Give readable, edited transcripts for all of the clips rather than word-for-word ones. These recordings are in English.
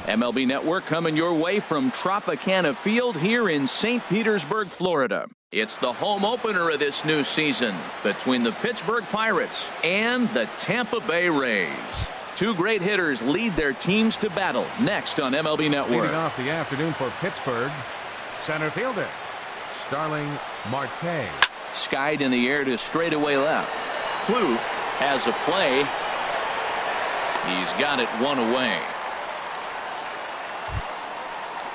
MLB Network coming your way from Tropicana Field here in St. Petersburg, Florida. It's the home opener of this new season between the Pittsburgh Pirates and the Tampa Bay Rays. Two great hitters lead their teams to battle next on MLB Network. Leading off the afternoon for Pittsburgh, center fielder Starling Marte. Skied in the air to straightaway left. Plouffe has a play. He's got it one away.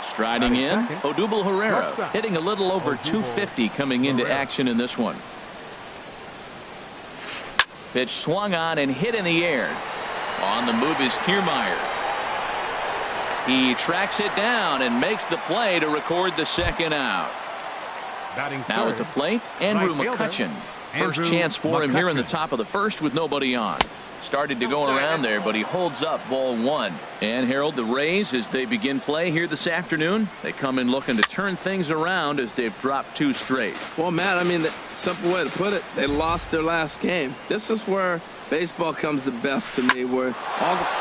Striding in, Odubel Herrera hitting a little over 250 coming into action in this one. Pitch swung on and hit in the air. On the move is Kiermaier. He tracks it down and makes the play to record the second out. Now at the plate, Andrew McCutchen. First chance for him here in the top of the first with nobody on. Started to go around there, but he holds up ball one. And Harold, the Rays, as they begin play here this afternoon, they come in looking to turn things around as they've dropped two straight. Well, Matt, I mean, the simple way to put it, they lost their last game. This is where baseball comes the best to me. Where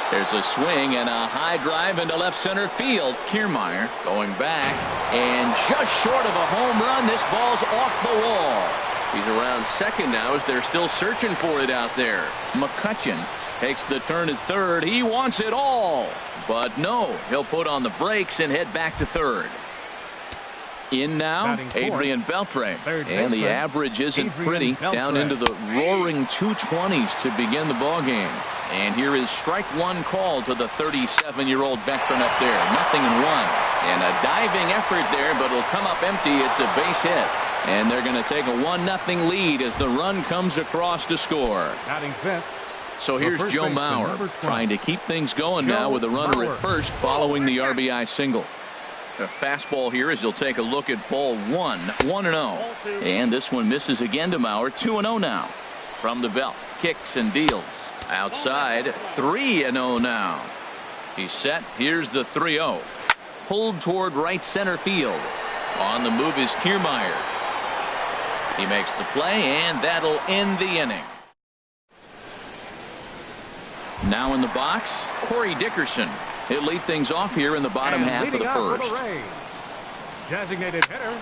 there's a swing and a high drive into left center field. Kiermaier going back, and just short of a home run, this ball's off the wall. He's around second now as they're still searching for it out there. McCutchen takes the turn at third. He wants it all. But no, he'll put on the brakes and head back to third. In now, Adrian Beltre. And the average isn't pretty. Down into the roaring 220s to begin the ball game. And here is strike one call to the 37-year-old veteran up there. 0-1. And a diving effort there, but it'll come up empty. It's a base hit. And they're going to take a 1-0 lead as the run comes across to score. So here's Joe Mauer trying to keep things going now with a runner at first following the RBI single. A fastball here as he'll take a look at ball one. 1-0. And this one misses again to Mauer. 2-0 now. From the belt. Kicks and deals. Outside. 3-0 now. He's set. Here's the 3-0. Pulled toward right center field. On the move is Kiermaier. He makes the play, and that'll end the inning. Now in the box, Corey Dickerson. He'll lead things off here in the bottom half of the first. Designated hitter.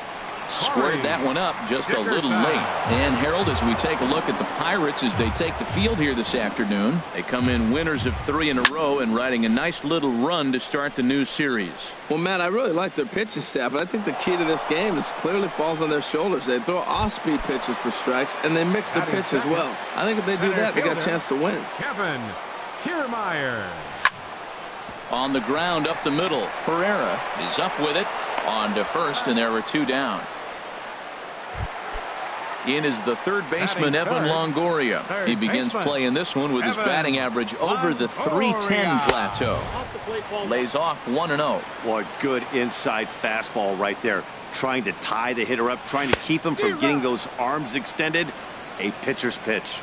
Squared that one up just a little late. And Harold, as we take a look at the Pirates as they take the field here this afternoon, they come in winners of 3 in a row and riding a nice little run to start the new series. Well, Matt, I really like their pitching staff, but I think the key to this game is clearly falls on their shoulders. They throw off-speed pitches for strikes, and they mix the pitch as well. I think if they do that, they got a chance to win. Kevin Kiermaier. On the ground up the middle, Herrera is up with it on to first, and there were two down. In is the third baseman, Evan Longoria. He begins playing this one with his batting average over the 310 plateau. Lays off 1-0. What good inside fastball right there. Trying to tie the hitter up, trying to keep him from getting those arms extended. A pitcher's pitch.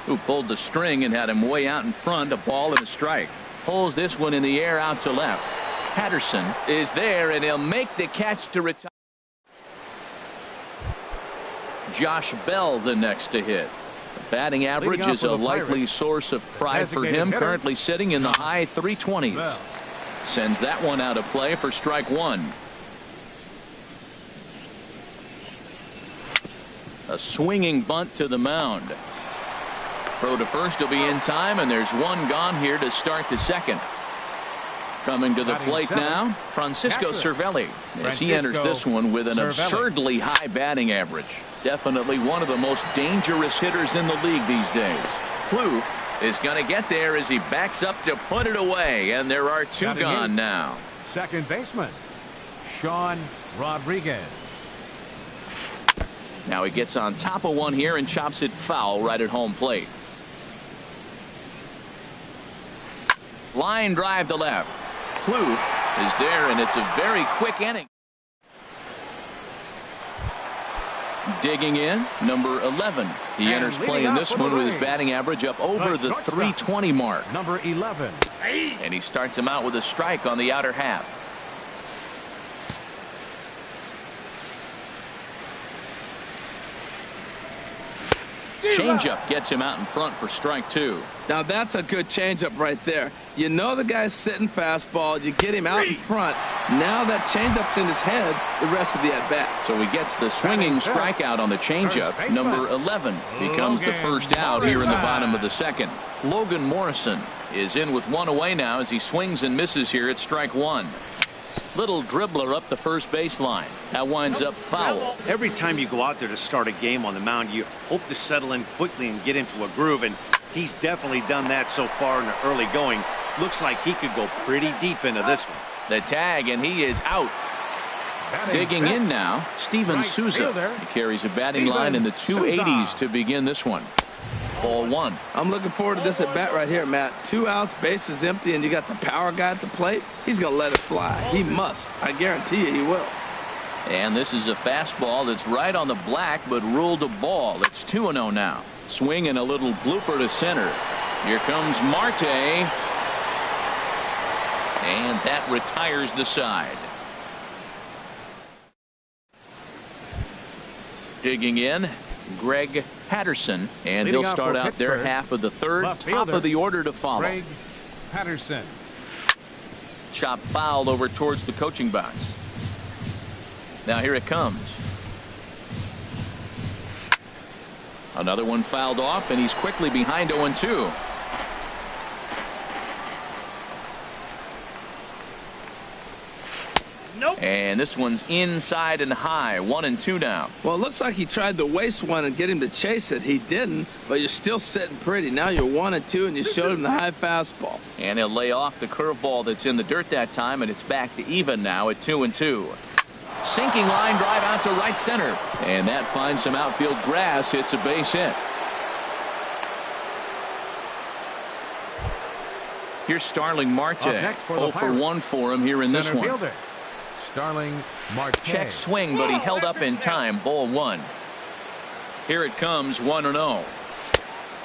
Who pulled the string and had him way out in front. A ball and a strike. Pulls this one in the air out to left. Patterson is there, and he'll make the catch to retire. Josh Bell the next to hit. The batting average is a likely source of pride for him, currently sitting in the high 320s. Sends that one out of play for strike one. A swinging bunt to the mound. Throw to first will be in time, and there's one gone here to start the second. Coming to the plate now, Francisco Cervelli, as he enters this one with an absurdly high batting average. Definitely one of the most dangerous hitters in the league these days. Plouffe is going to get there as he backs up to put it away, and there are two gone now. Second baseman, Sean Rodriguez. Now he gets on top of one here and chops it foul right at home plate. Line drive to left. Plouffe is there, and it's a very quick inning. Digging in, number 11. He enters play in this one with his batting average up over the 320 mark. Number 11. And he starts him out with a strike on the outer half. Changeup gets him out in front for strike 2. Now that's a good changeup right there. You know the guy's sitting fastball. You get him out in front. Now that changeup's in his head the rest of the at-bat. So he gets the swinging strikeout on the changeup. Number 11 becomes the first out here in the bottom of the second. Logan Morrison is in with one away now as he swings and misses here at strike 1. Little dribbler up the first baseline. That winds up foul. Every time you go out there to start a game on the mound, you hope to settle in quickly and get into a groove, and he's definitely done that so far in the early going. Looks like he could go pretty deep into this one. The tag, and he is out. Digging in now, Steven Souza. He carries a batting line in the 280s to begin this one. Ball 1. I'm looking forward to this at bat right here, Matt. 2 outs, bases empty, and you got the power guy at the plate. He's going to let it fly. He must. I guarantee you he will. And this is a fastball that's right on the black, but ruled a ball. It's 2-0 now. Swing and a little blooper to center. Here comes Marte. And that retires the side. Digging in, Greg Patterson, and he'll start out their half of the third. Top of the order to follow. Greg Patterson. Chop fouled over towards the coaching box. Now here it comes. Another one fouled off, and he's quickly behind 0-2. And this one's inside and high. 1-2 now. Well, it looks like he tried to waste one and get him to chase it. He didn't, but you're still sitting pretty. Now you're 1-2, and you showed him the high fastball. And he'll lay off the curveball that's in the dirt that time, and it's back to even now at 2-2. Sinking line drive out to right center. And that finds some outfield grass. It's a base hit. Here's Starling Marte. 0 for 1 for him here in this one. Fielder. Starling Marte. Check swing, but he held up in time. Ball 1. Here it comes. 1-0.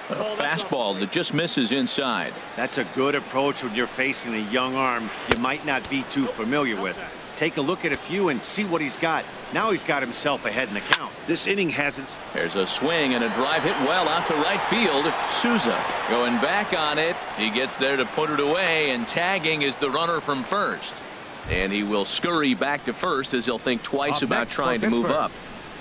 A fastball that just misses inside. That's a good approach when you're facing a young arm you might not be too familiar with. Take a look at a few and see what he's got. Now he's got himself ahead in the count. This inning hasn't. There's a swing and a drive hit well out to right field. Souza going back on it. He gets there to put it away, and tagging is the runner from first. And he will scurry back to first as he'll think twice about trying to move up.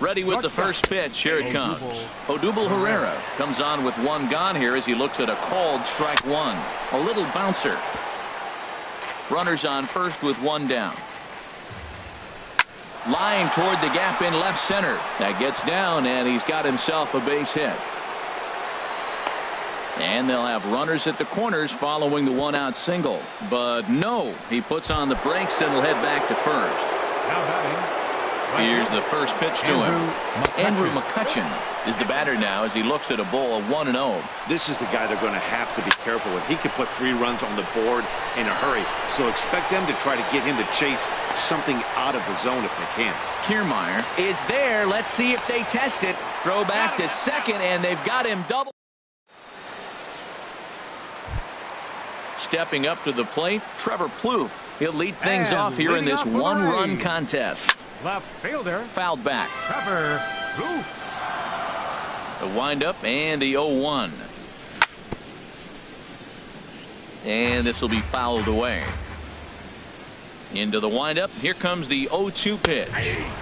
Ready with the first pitch. Here it comes. Odubel Herrera comes on with one gone here as he looks at a called strike 1. A little bouncer. Runners on first with one down. Line toward the gap in left center. That gets down, and he's got himself a base hit. And they'll have runners at the corners following the one-out single. But no, he puts on the brakes and will head back to first. Now batting. Here's the first pitch to him. Andrew McCutchen is the batter now as he looks at a ball of 1-0. This is the guy they're going to have to be careful with. He can put 3 runs on the board in a hurry. So expect them to try to get him to chase something out of the zone if they can. Kiermaier is there. Let's see if they test it. Throw back to second, and they've got him double. Stepping up to the plate, Trevor Plouffe. He'll lead things off here in this one-run contest. Left fielder. Fouled back. Trevor Plouffe. The windup and the 0-1. And this will be fouled away. Into the windup. Here comes the 0-2 pitch.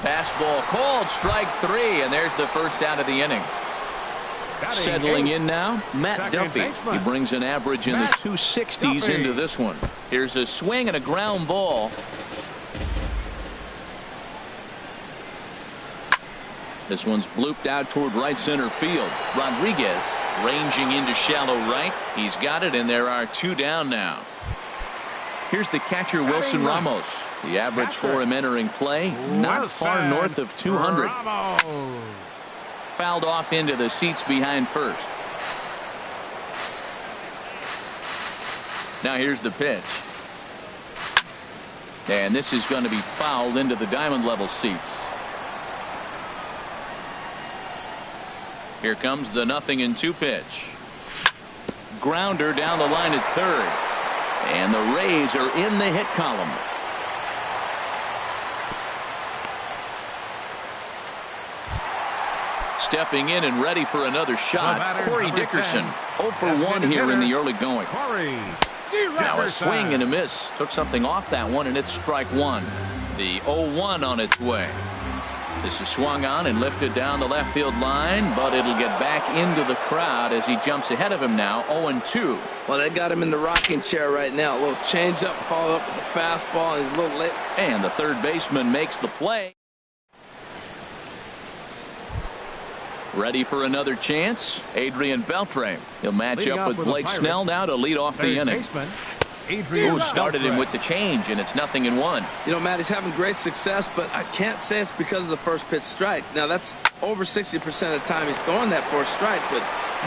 Fastball called, strike 3, and there's the first out of the inning. Settling in now, Matt Duffy. He brings an average in the 260s into this one. Here's a swing and a ground ball. This one's blooped out toward right center field. Rodriguez ranging into shallow right. He's got it, and there are 2 down now. Here's the catcher, Wilson Ramos. The average for him entering play, not far north of 200. Fouled off into the seats behind first. Now here's the pitch. And this is going to be fouled into the diamond level seats. Here comes the 0-2 pitch. Grounder down the line at third. And the Rays are in the hit column. stepping in and ready for another shot. Corey Dickerson, 0 for 1 here in the early going. Now a swing and a miss. Took something off that one, and it's strike one. The 0-1 on its way. This is swung on and lifted down the left field line, but it'll get back into the crowd as he jumps ahead of him now, 0-2. Well, they got him in the rocking chair right now. A little changeup, followed up with a fastball, and he's a little late. And the third baseman makes the play. Ready for another chance, Adrian Beltre. He'll match up with Blake Snell now to lead off the inning. Who started him with the change, and it's 0-1. You know, Matt, he's having great success, but I can't say it's because of the first pitch strike. Now, that's over 60% of the time he's throwing that for a strike, but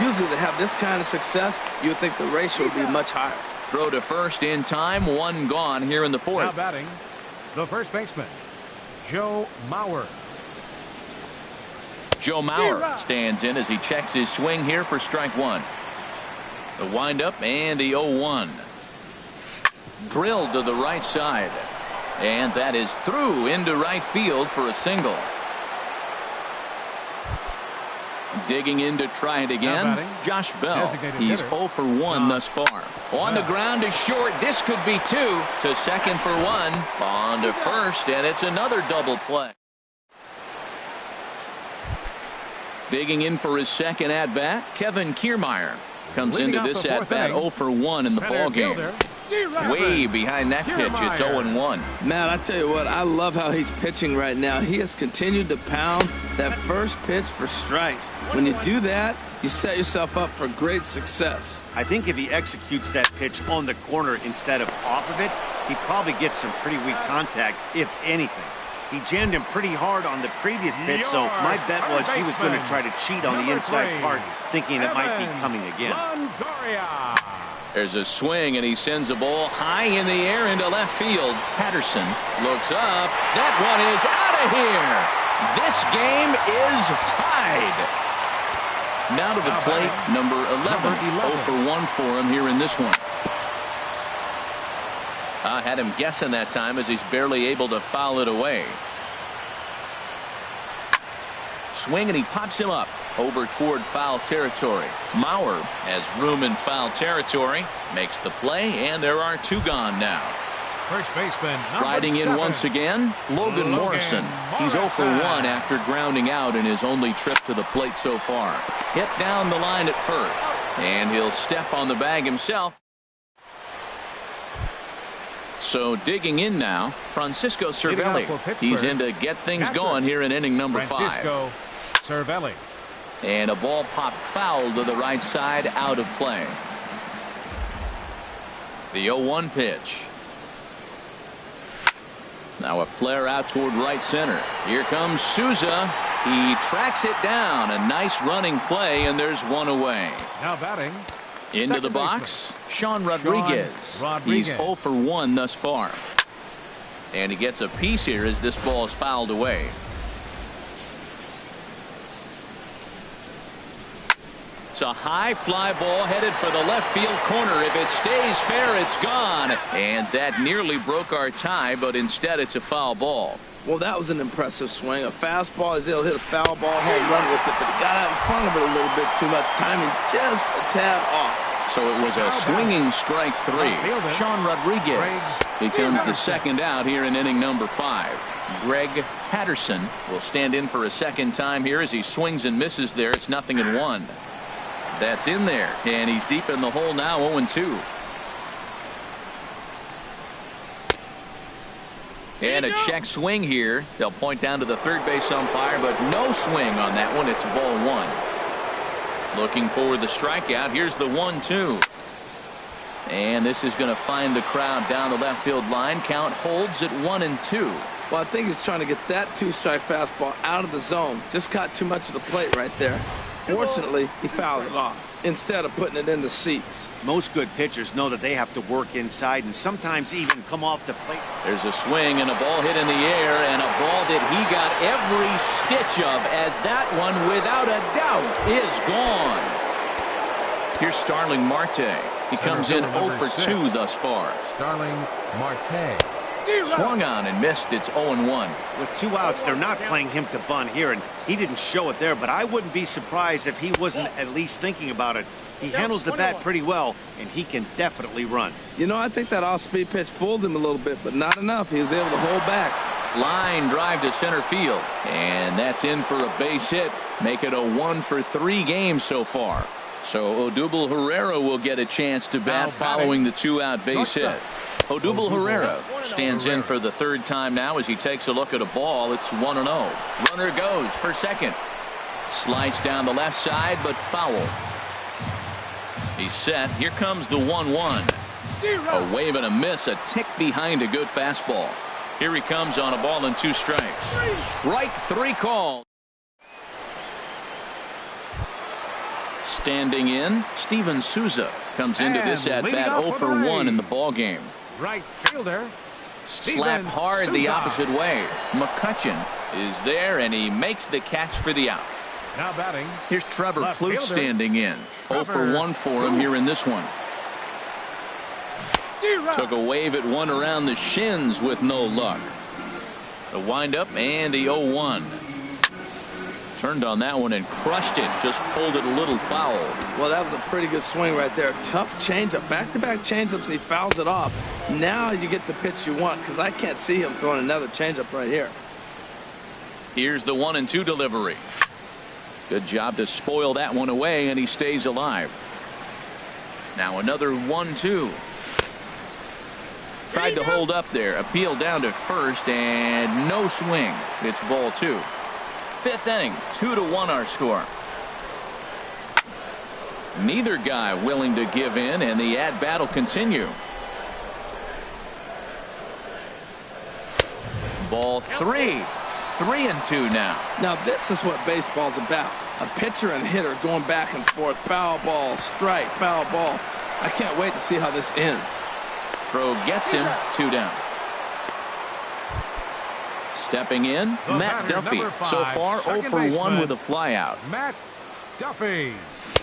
usually to have this kind of success, you would think the ratio would be much higher. Throw to first in time, one gone here in the fourth. Now batting, the first baseman, Joe Mauer. Joe Mauer stands in as he checks his swing here for strike one. The windup and the 0-1. Drilled to the right side. And that is through into right field for a single. Digging in to try it again, Josh Bell. He's 0 for 1 thus far. On the ground to short. This could be 2. To second for 1. On to first, and it's another double play. Digging in for his second at-bat, Kevin Kiermaier comes into this at-bat 0 for 1 in the ballgame. Way behind that pitch, it's 0-1. Matt, I tell you what, I love how he's pitching right now. He has continued to pound that first pitch for strikes. When you do that, you set yourself up for great success. I think if he executes that pitch on the corner instead of off of it, he probably gets some pretty weak contact, if anything. He jammed him pretty hard on the previous pitch, so my bet was he was going to try to cheat on the inside part, thinking it might be coming again. There's a swing, and he sends a ball high in the air into left field. Patterson looks up. That one is out of here. This game is tied. Now to the plate, number 11. 0 for 1 for him here in this one. I had him guessing that time as he's barely able to foul it away. Swing, and he pops him up over toward foul territory. Mauer has room in foul territory, makes the play, and there are 2 gone now. First baseman, riding in once again, Logan Morrison. He's 0 for 1 after grounding out in his only trip to the plate so far. Hit down the line at first, and he'll step on the bag himself. So digging in now, Francisco Cervelli. He's in to get things going here in inning number 5. Cervelli. And a ball popped foul to the right side, out of play. The 0-1 pitch. Now a flare out toward right center. Here comes Souza. He tracks it down. A nice running play, and there's one away. Now batting. Into the box, Sean Rodriguez. He's 0 for 1 thus far. And he gets a piece here as this ball is fouled away. It's a high fly ball headed for the left field corner. If it stays fair, it's gone. And that nearly broke our tie, but instead it's a foul ball. Well, that was an impressive swing. A fastball, he's able to hit a foul ball, home run with it, but he got out in front of it a little bit too much. Timing just a tad off. So it was a swinging strike 3. Sean Rodriguez becomes the second out here in inning number 5. Greg Patterson will stand in for a second time here as he swings and misses there. It's 0-1. That's in there, and he's deep in the hole now, 0-2. And a check swing here. They'll point down to the third base umpire, but no swing on that one. It's ball 1. Looking for the strikeout. Here's the 1-2. And this is going to find the crowd down the left field line. Count holds at 1-2. Well, I think he's trying to get that 2-strike fastball out of the zone. Just caught too much of the plate right there. Fortunately, he fouled it off instead of putting it in the seats. Most good pitchers know that they have to work inside and sometimes even come off the plate. There's a swing and a ball hit in the air, and a ball that he got every stitch of, as that one, without a doubt, is gone. Here's Starling Marte. He comes in 0 for 2 thus far. Starling Marte. Swung on and missed. It's 0-1. With 2 outs, they're not playing him to bunt here, and he didn't show it there, but I wouldn't be surprised if he wasn't at least thinking about it. He handles the bat pretty well, and he can definitely run. You know, I think that off-speed pitch fooled him a little bit, but not enough. He was able to hold back. Line drive to center field, and that's in for a base hit. Make it a 1-for-3 game so far. So Odubel Herrera will get a chance to bat following the 2-out base hit. Odubel Herrera stands in for the 3rd time now as he takes a look at a ball. It's 1-0. Runner goes for second. Slice down the left side, but foul. He's set. Here comes the 1-1. A wave and a miss, a tick behind a good fastball. Here he comes on a ball and 2 strikes. Strike 3 called. Standing in, Steven Souza comes into this at bat 0 for 1 in the ball game. Right fielder. Slap hard the opposite way. McCutcheon is there, and he makes the catch for the out. Now batting. Here's Trevor Plouffe standing in. 0 for 1 for him here in this one. Took a wave at one around the shins with no luck. The windup and the 0-1. Turned on that one and crushed it. Just pulled it a little foul. Well, that was a pretty good swing right there. Tough changeup. Back-to-back changeups, and he fouls it off. Now you get the pitch you want, because I can't see him throwing another changeup right here. Here's the 1-2 delivery. Good job to spoil that one away, and he stays alive. Now another 1-2. Tried to hold up there. Appeal down to first, and no swing. It's ball 2. 5th inning, 2-1 our score. Neither guy willing to give in, and the at-bat will continue. Ball 3. 3-2 now. Now this is what baseball's about. A pitcher and hitter going back and forth. Foul ball, strike, foul ball. I can't wait to see how this ends. Throw gets him. 2 down. Stepping in, Matt Duffy. So far 0 for 1 with a flyout. Matt Duffy.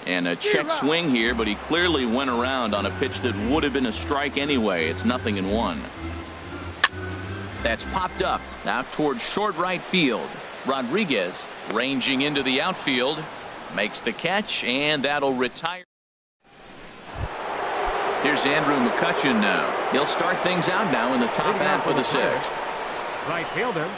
And a check swing here, but he clearly went around on a pitch that would have been a strike anyway. It's 0-1. That's popped up out towards short right field. Rodriguez ranging into the outfield, makes the catch, and that'll retire. Here's Andrew McCutcheon now. He'll start things out now in the top half of the 6th. Right fielder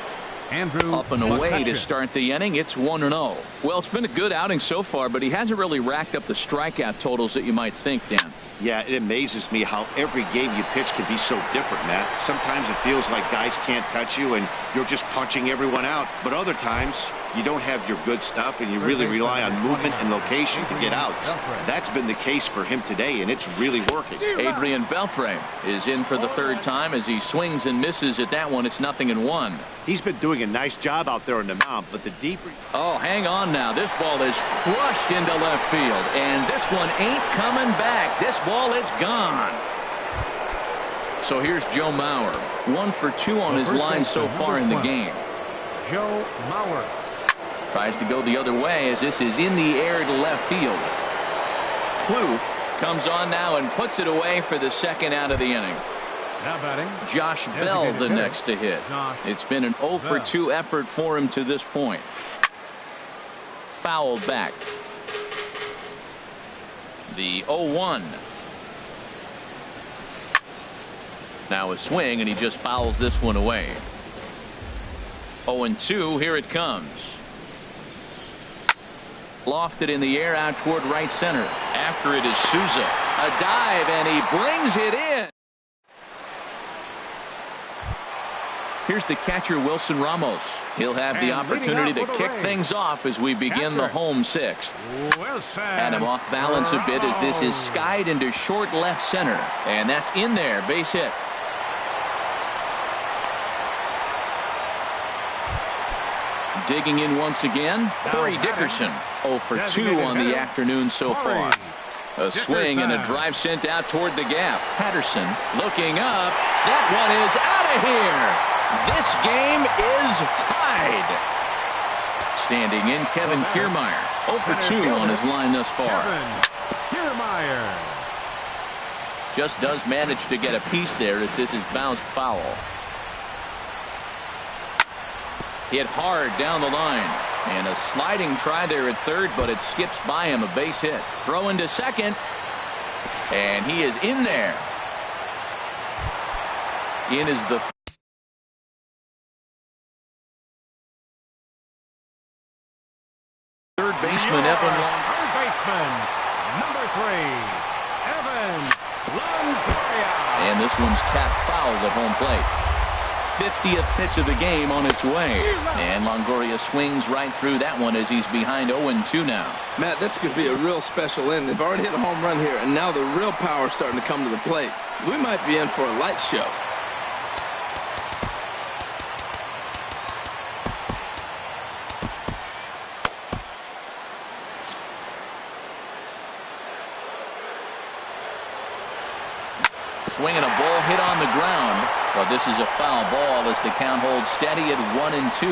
Andrew up and away McCutcheon. to start the inning. It's 1-0. Well, it's been a good outing so far, but he hasn't really racked up the strikeout totals that you might think, Dan. Yeah, it amazes me how every game you pitch can be so different, Matt. Sometimes it feels like guys can't touch you and you're just punching everyone out. But other times, you don't have your good stuff and you really rely on movement and location to get outs. That's been the case for him today, and it's really working. Adrian Beltre is in for the 3rd time as he swings and misses at that one. It's 0-1. He's been doing a nice job out there on the mound, but the deeper... Oh, hang on now. This ball is crushed into left field, and this one ain't coming back. This ball is gone. So here's Joe Mauer. 1 for 2 on his line so far in the game. Joe Mauer. Tries to go the other way as this is in the air to left field. Plouffe comes on now and puts it away for the 2nd out of the inning. Now batting. Josh Bell the next to hit. It's been an 0 for 2 effort for him to this point. Fouled back. The 0-1. Now a swing, and he just fouls this one away. 0-2. Here it comes. Lofted in the air out toward right center. After it is Souza. A dive, and he brings it in. Here's the catcher, Wilson Ramos. He'll have the opportunity to kick things off as we begin the home 6th. Had him off balance a bit as this is skied into short left center. And that's in there. Base hit. Digging in once again, Corey Dickerson. 0 for 2 on the afternoon so far. A swing and a drive sent out toward the gap. Patterson looking up. That one is out of here. This game is tied. Standing in, Kevin Kiermaier. 0 for 2 on his line thus far. Kiermaier. Just does manage to get a piece there as this is bounced foul. Hit hard down the line. And a sliding try there at third, but it skips by him, a base hit. Throw into second. And he is in there. In is the third baseman, Evan Long. Third baseman, number 3, Evan Longoria. And this one's tapped foul at home plate. 50th pitch of the game on its way. And Longoria swings right through that one as he's behind 0-2 now. Matt, this could be a real special inning. They've already hit a home run here, and now the real power is starting to come to the plate. We might be in for a light show. Swinging a ball hit on the ground, but this is a foul ball as the count holds steady at 1-2.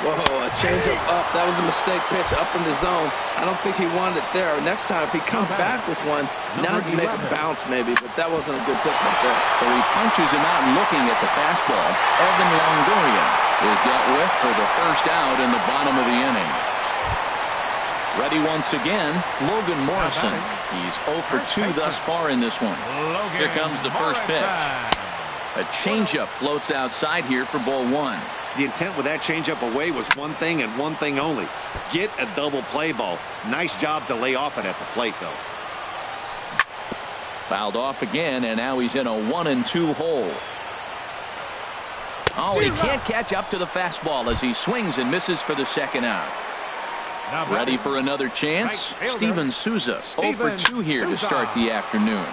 Whoa, a changeup up. That was a mistake pitch up in the zone. I don't think he wanted it there. Next time, if he comes back with one, now he can make it bounce maybe, but that wasn't a good pitch right there. So he punches him out and looking at the fastball. Evan Longoria is dealt with for the first out in the bottom of the inning. Ready once again, Logan Morrison. He's 0 for 2 thus far in this one. Here comes the first pitch. A changeup floats outside here for ball 1. The intent with that changeup away was one thing and one thing only. Get a double play ball. Nice job to lay off it at the plate, though. Fouled off again, and now he's in a 1-2 hole. Oh, he can't catch up to the fastball as he swings and misses for the second out. Ready for another chance? Steven Souza, 0 for 2 here to start the afternoon.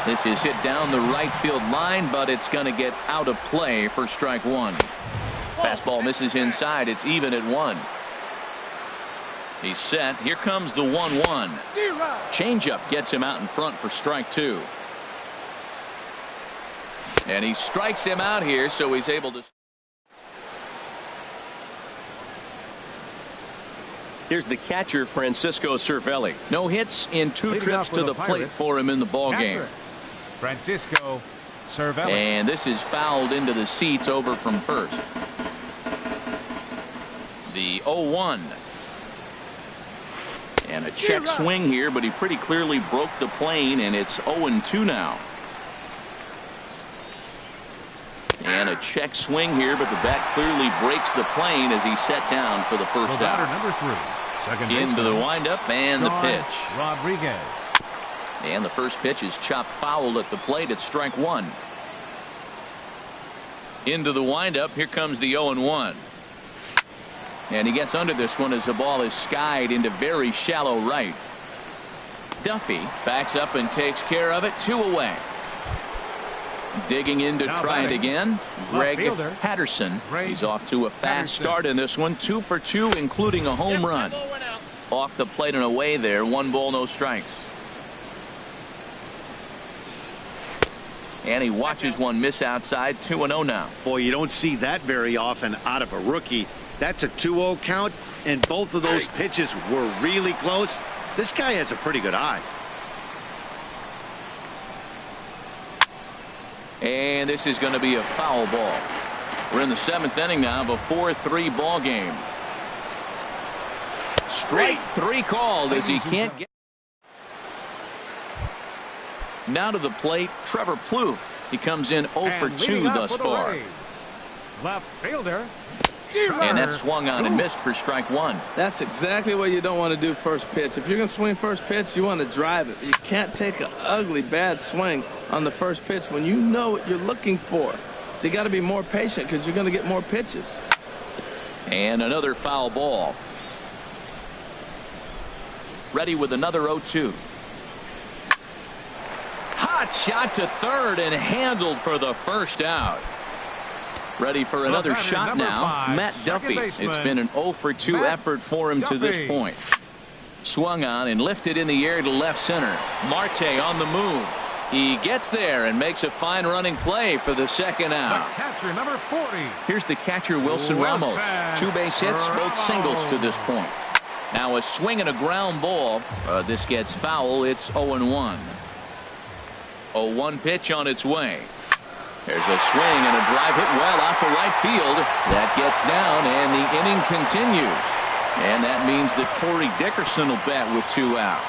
This is hit down the right field line, but it's going to get out of play for strike 1. Fastball misses inside. It's even at 1. He's set. Here comes the 1-1. Changeup gets him out in front for strike 2. And he strikes him out here, so he's able to. Here's the catcher, Francisco Cervelli. No hits in 2 trips to the plate for him in the ball game. Francisco Cervelli. And this is fouled into the seats over from first. The 0-1. And a check swing here, but he pretty clearly broke the plane, and it's 0-2 now. And a check swing here, but the bat clearly breaks the plane as he's set down for the first out. Number 3. Second Into the windup and the pitch. Rodriguez. And the first pitch is chopped foul at the plate at strike 1. Into the windup. Here comes the 0-1. And he gets under this one as the ball is skied into very shallow right. Duffy backs up and takes care of it. 2 away. Digging in to try it again. Greg Patterson. He's off to a fast start in this one. 2 for 2, including a home run. Off the plate and away there. 1 ball, no strikes. And he watches one miss outside. 2-0 now. Boy, you don't see that very often out of a rookie. That's a 2-0 count, and both of those pitches were really close. This guy has a pretty good eye. And this is going to be a foul ball. We're in the 7th inning now of a 4-3 ball game. Strike 3 called as he can't get. Now to the plate, Trevor Plouffe. He comes in 0 for 2 thus far. Left fielder. And that swung on and missed for strike 1. That's exactly what you don't want to do first pitch. If you're going to swing first pitch, you want to drive it. You can't take an ugly, bad swing on the first pitch when you know what you're looking for. You got to be more patient because you're going to get more pitches. And another foul ball. Ready with another 0-2. Hot shot to third and handled for the first out. Ready for another shot now. 5, Matt Duffy. It's been an 0 for 2 effort for him to this point. Swung on and lifted in the air to left center. Marte on the move. He gets there and makes a fine running play for the second out. The catcher, number 40. Here's the catcher, Wilson Ramos. 2 base hits, both singles to this point. Now a swing and a ground ball. This gets foul. It's 0-1. 0-1 pitch on its way. There's a swing and a drive hit well out to right field. That gets down, and the inning continues. And that means that Corey Dickerson will bat with 2 out.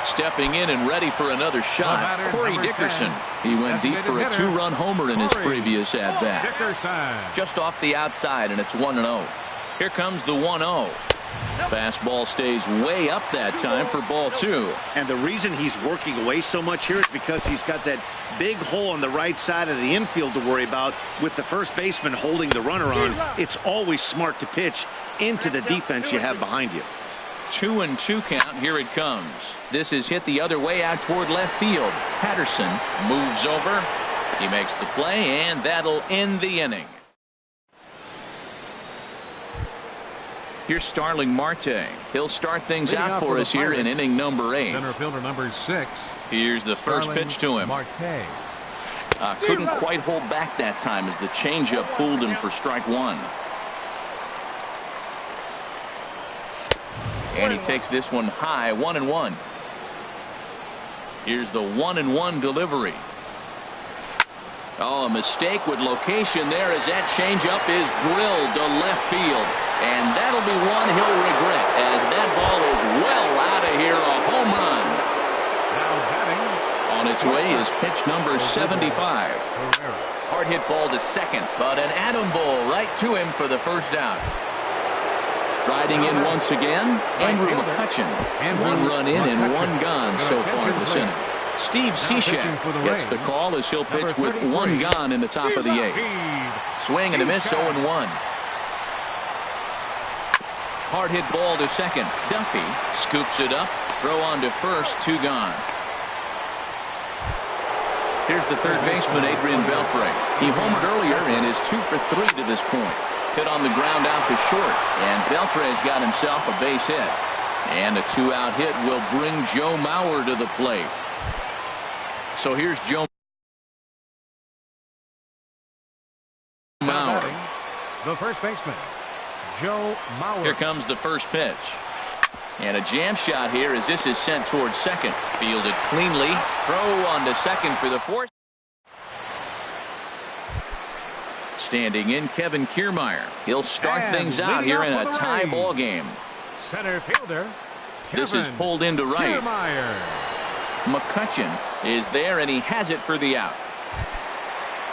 Stepping in and ready for another shot, Corey Dickerson. He went deep for a 2-run homer in his previous at-bat. Just off the outside, and it's 1-0. Here comes the 1-0. Fastball stays way up that time for ball 2. And the reason he's working away so much here is because he's got that big hole on the right side of the infield to worry about. With the first baseman holding the runner on, it's always smart to pitch into the defense you have behind you. 2-2 count. Here it comes. This is hit the other way out toward left field. Patterson moves over. He makes the play, and that'll end the inning. Here's Starling Marte. He'll start things out for us here in inning number 8. Center fielder number 6. Here's the first pitch to him. Marte. Couldn't quite hold back that time as the changeup fooled him for strike 1. And he takes this one high, 1-1. Here's the 1-1 delivery. Oh, a mistake with location there as that changeup is drilled to left field. And that'll be one he'll regret as that ball is well out of here, a home run. On its way is pitch number 75. Hard hit ball to second, but an atom ball right to him for the first out. Striding in once again, Andrew McCutchen. 1 run in and 1 gone so far this inning. Steve Cishek gets the call as he'll pitch with 1 gone in the top of the 8th. Swing and a miss, 0-1. Hard hit ball to second. Duffy scoops it up. Throw on to first. 2 gone. Here's the third baseman, Adrian Beltre. He homered earlier and is 2 for 3 to this point. Hit on the ground out to short, and Beltre's got himself a base hit. And a 2-out hit will bring Joe Mauer to the plate. So here's Joe Mauer. The first baseman, Joe Mauer. Here comes the first pitch. And a jam shot here as this is sent towards second. Fielded cleanly. Throw on to second for the 4th. Standing in, Kevin Kiermaier. He'll start things out here in a tie ball game. Center fielder, This is pulled into right. Kiermaier. McCutchen is there, and he has it for the out.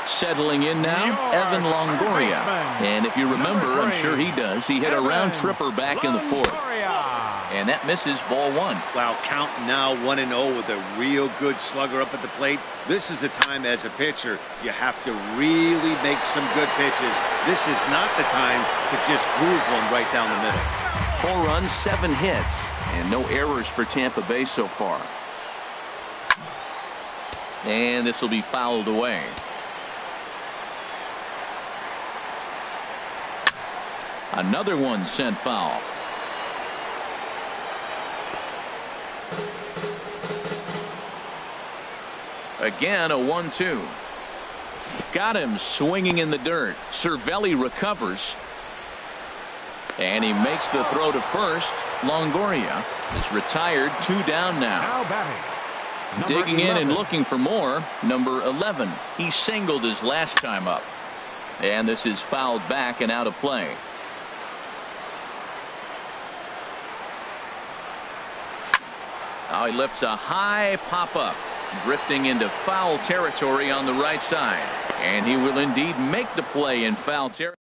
Settling in now, Evan Longoria. And if you remember, I'm sure he does, he hit a round tripper back in the 4th. And that misses, ball 1. Wow, count now 1-0 with a real good slugger up at the plate. This is the time as a pitcher you have to really make some good pitches. This is not the time to just groove one right down the middle. 4 runs, 7 hits, and no errors for Tampa Bay so far. And this will be fouled away. Another one sent foul. Again, a 1-2. Got him swinging in the dirt. Cervelli recovers. And he makes the throw to first. Longoria is retired. 2 down now. Digging in and looking for more. Number 11. He singled his last time up. And this is fouled back and out of play. Now he lifts a high pop-up, drifting into foul territory on the right side. And he will indeed make the play in foul territory.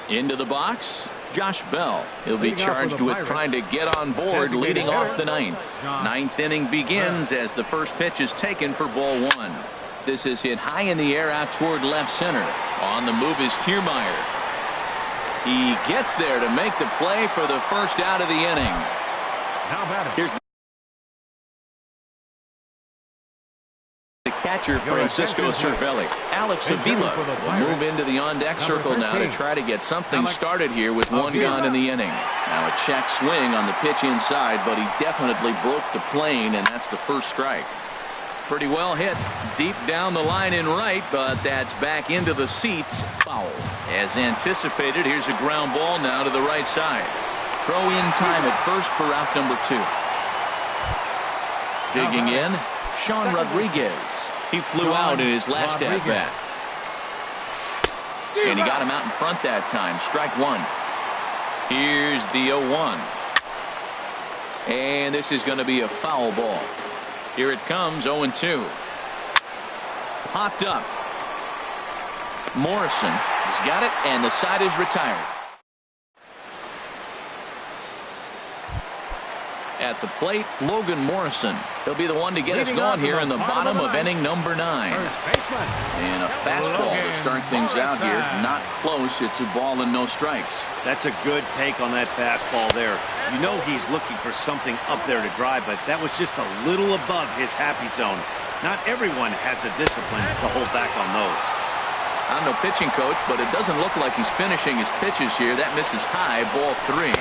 Into the box, Josh Bell. He'll be charged with trying to get on board leading off the 9th. 9th inning begins as the first pitch is taken for ball 1. This is hit high in the air out toward left center. On the move is Kiermaier. He gets there to make the play for the first out of the inning. Here's the catcher, Francisco Cervelli. Alex Avila will move into the on-deck circle now to try to get something started here with 1 gone in the inning. Now a check swing on the pitch inside, but he definitely broke the plane, and that's the first strike. Pretty well hit deep down the line in right, but that's back into the seats. Foul. As anticipated, here's a ground ball now to the right side. Throw in time at first for out number 2. digging in. Sean Rodriguez. He flew out in his last at-bat. And he got him out in front that time. Strike one. Here's the 0-1. And this is going to be a foul ball. Here it comes, 0-2. Popped up. Morrison has got it, and the side is retired. At the plate, Logan Morrison. He'll be the one to get us going here in the bottom of inning number 9. And a fastball to start things out here. Not close. It's a ball and no strikes. That's a good take on that fastball there. You know he's looking for something up there to drive, but that was just a little above his happy zone. Not everyone has the discipline to hold back on those. I'm no pitching coach, but it doesn't look like he's finishing his pitches here. That misses high, ball 3.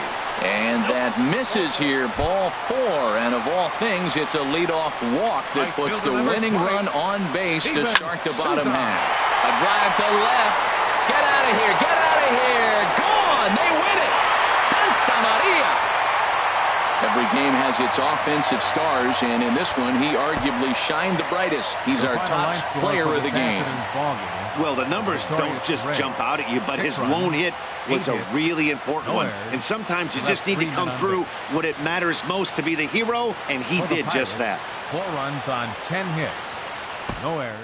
And that misses here, ball 4. And of all things, it's a leadoff walk that puts the winning run on base to start the bottom half. A drive to left. Get out of here. Get out of here. Gone. They win it. Santa Maria. Every game has its offensive stars, and in this one, he arguably shined the brightest. He's our top player of the game. Well, the numbers don't just jump out at you, but his lone hit was a really important one. And sometimes you just need to come through when it matters most to be the hero, and he did just that. 4 runs on 10 hits. No errors.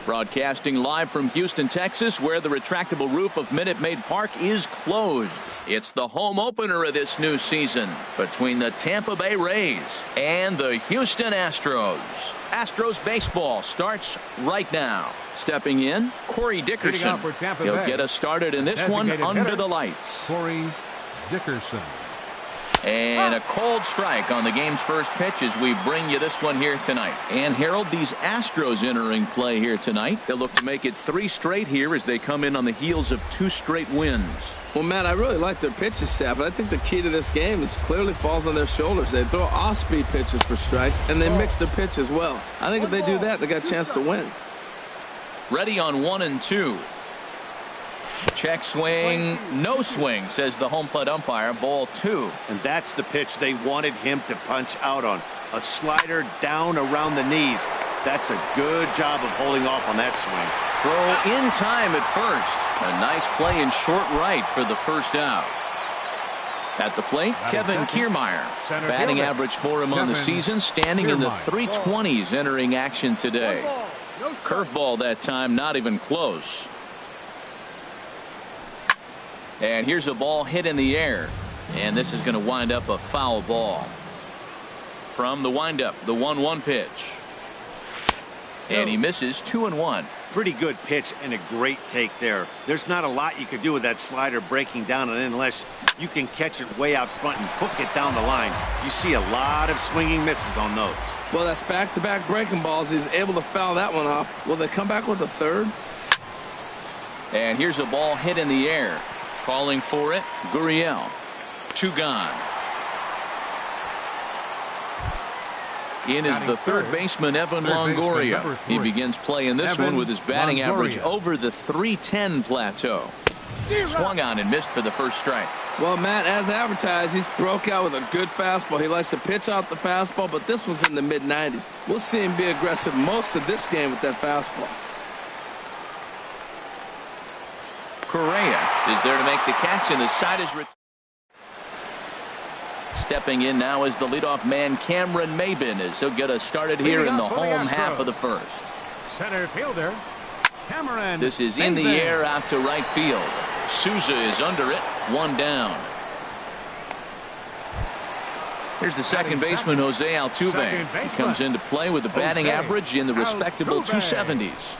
Broadcasting live from Houston, Texas, where the retractable roof of Minute Maid Park is closed. It's the home opener of this new season between the Tampa Bay Rays and the Houston Astros. Astros baseball starts right now. Stepping in, Corey Dickerson. He'll get us started in this one under the lights. Corey Dickerson. And a cold strike on the game's first pitch as we bring you this one here tonight. And Harold, these Astros entering play here tonight. They'll look to make it 3 straight here as they come in on the heels of 2 straight wins. Well, Matt, I really like their pitching staff, but I think the key to this game is clearly falls on their shoulders. They throw off-speed pitches for strikes, and they mix their pitch as well. I think if they do that, they got a chance to win. Ready on 1 and 2. Check swing, no swing, says the home plate umpire. Ball 2. And that's the pitch they wanted him to punch out on. A slider down around the knees. That's a good job of holding off on that swing. Throw in time at first. A nice play in short right for the first out. At the plate, Kevin Kiermaier. Batting average for him on the season, standing in the 320s entering action today. Curveball that time, not even close. And here's a ball hit in the air. And this is going to wind up a foul ball. From the windup, the 1-1 pitch. And he misses 2-1. Pretty good pitch and a great take there. There's not a lot you could do with that slider breaking down, and unless you can catch it way out front and hook it down the line, you see a lot of swinging misses on those. Well, that's back-to-back breaking balls. He's able to foul that one off. Will they come back with a third? And here's a ball hit in the air. Calling for it, Gurriel. 2 gone. In is the third baseman, Evan Longoria. He begins play in this one with his batting average over the 310 plateau. Swung on and missed for the first strike. Well, Matt, as advertised, he's broke out with a good fastball. He likes to pitch out the fastball, but this was in the mid-90s. We'll see him be aggressive most of this game with that fastball. Correa is there to make the catch, and the side is stepping in now is the leadoff man, Cameron Maybin, as he'll get us started here in the home half of the first. Center fielder, Cameron. This is in the air out to right field. Souza is under it, 1 down. Here's the second baseman, Jose Altuve. He comes into play with a batting average in the respectable 270s.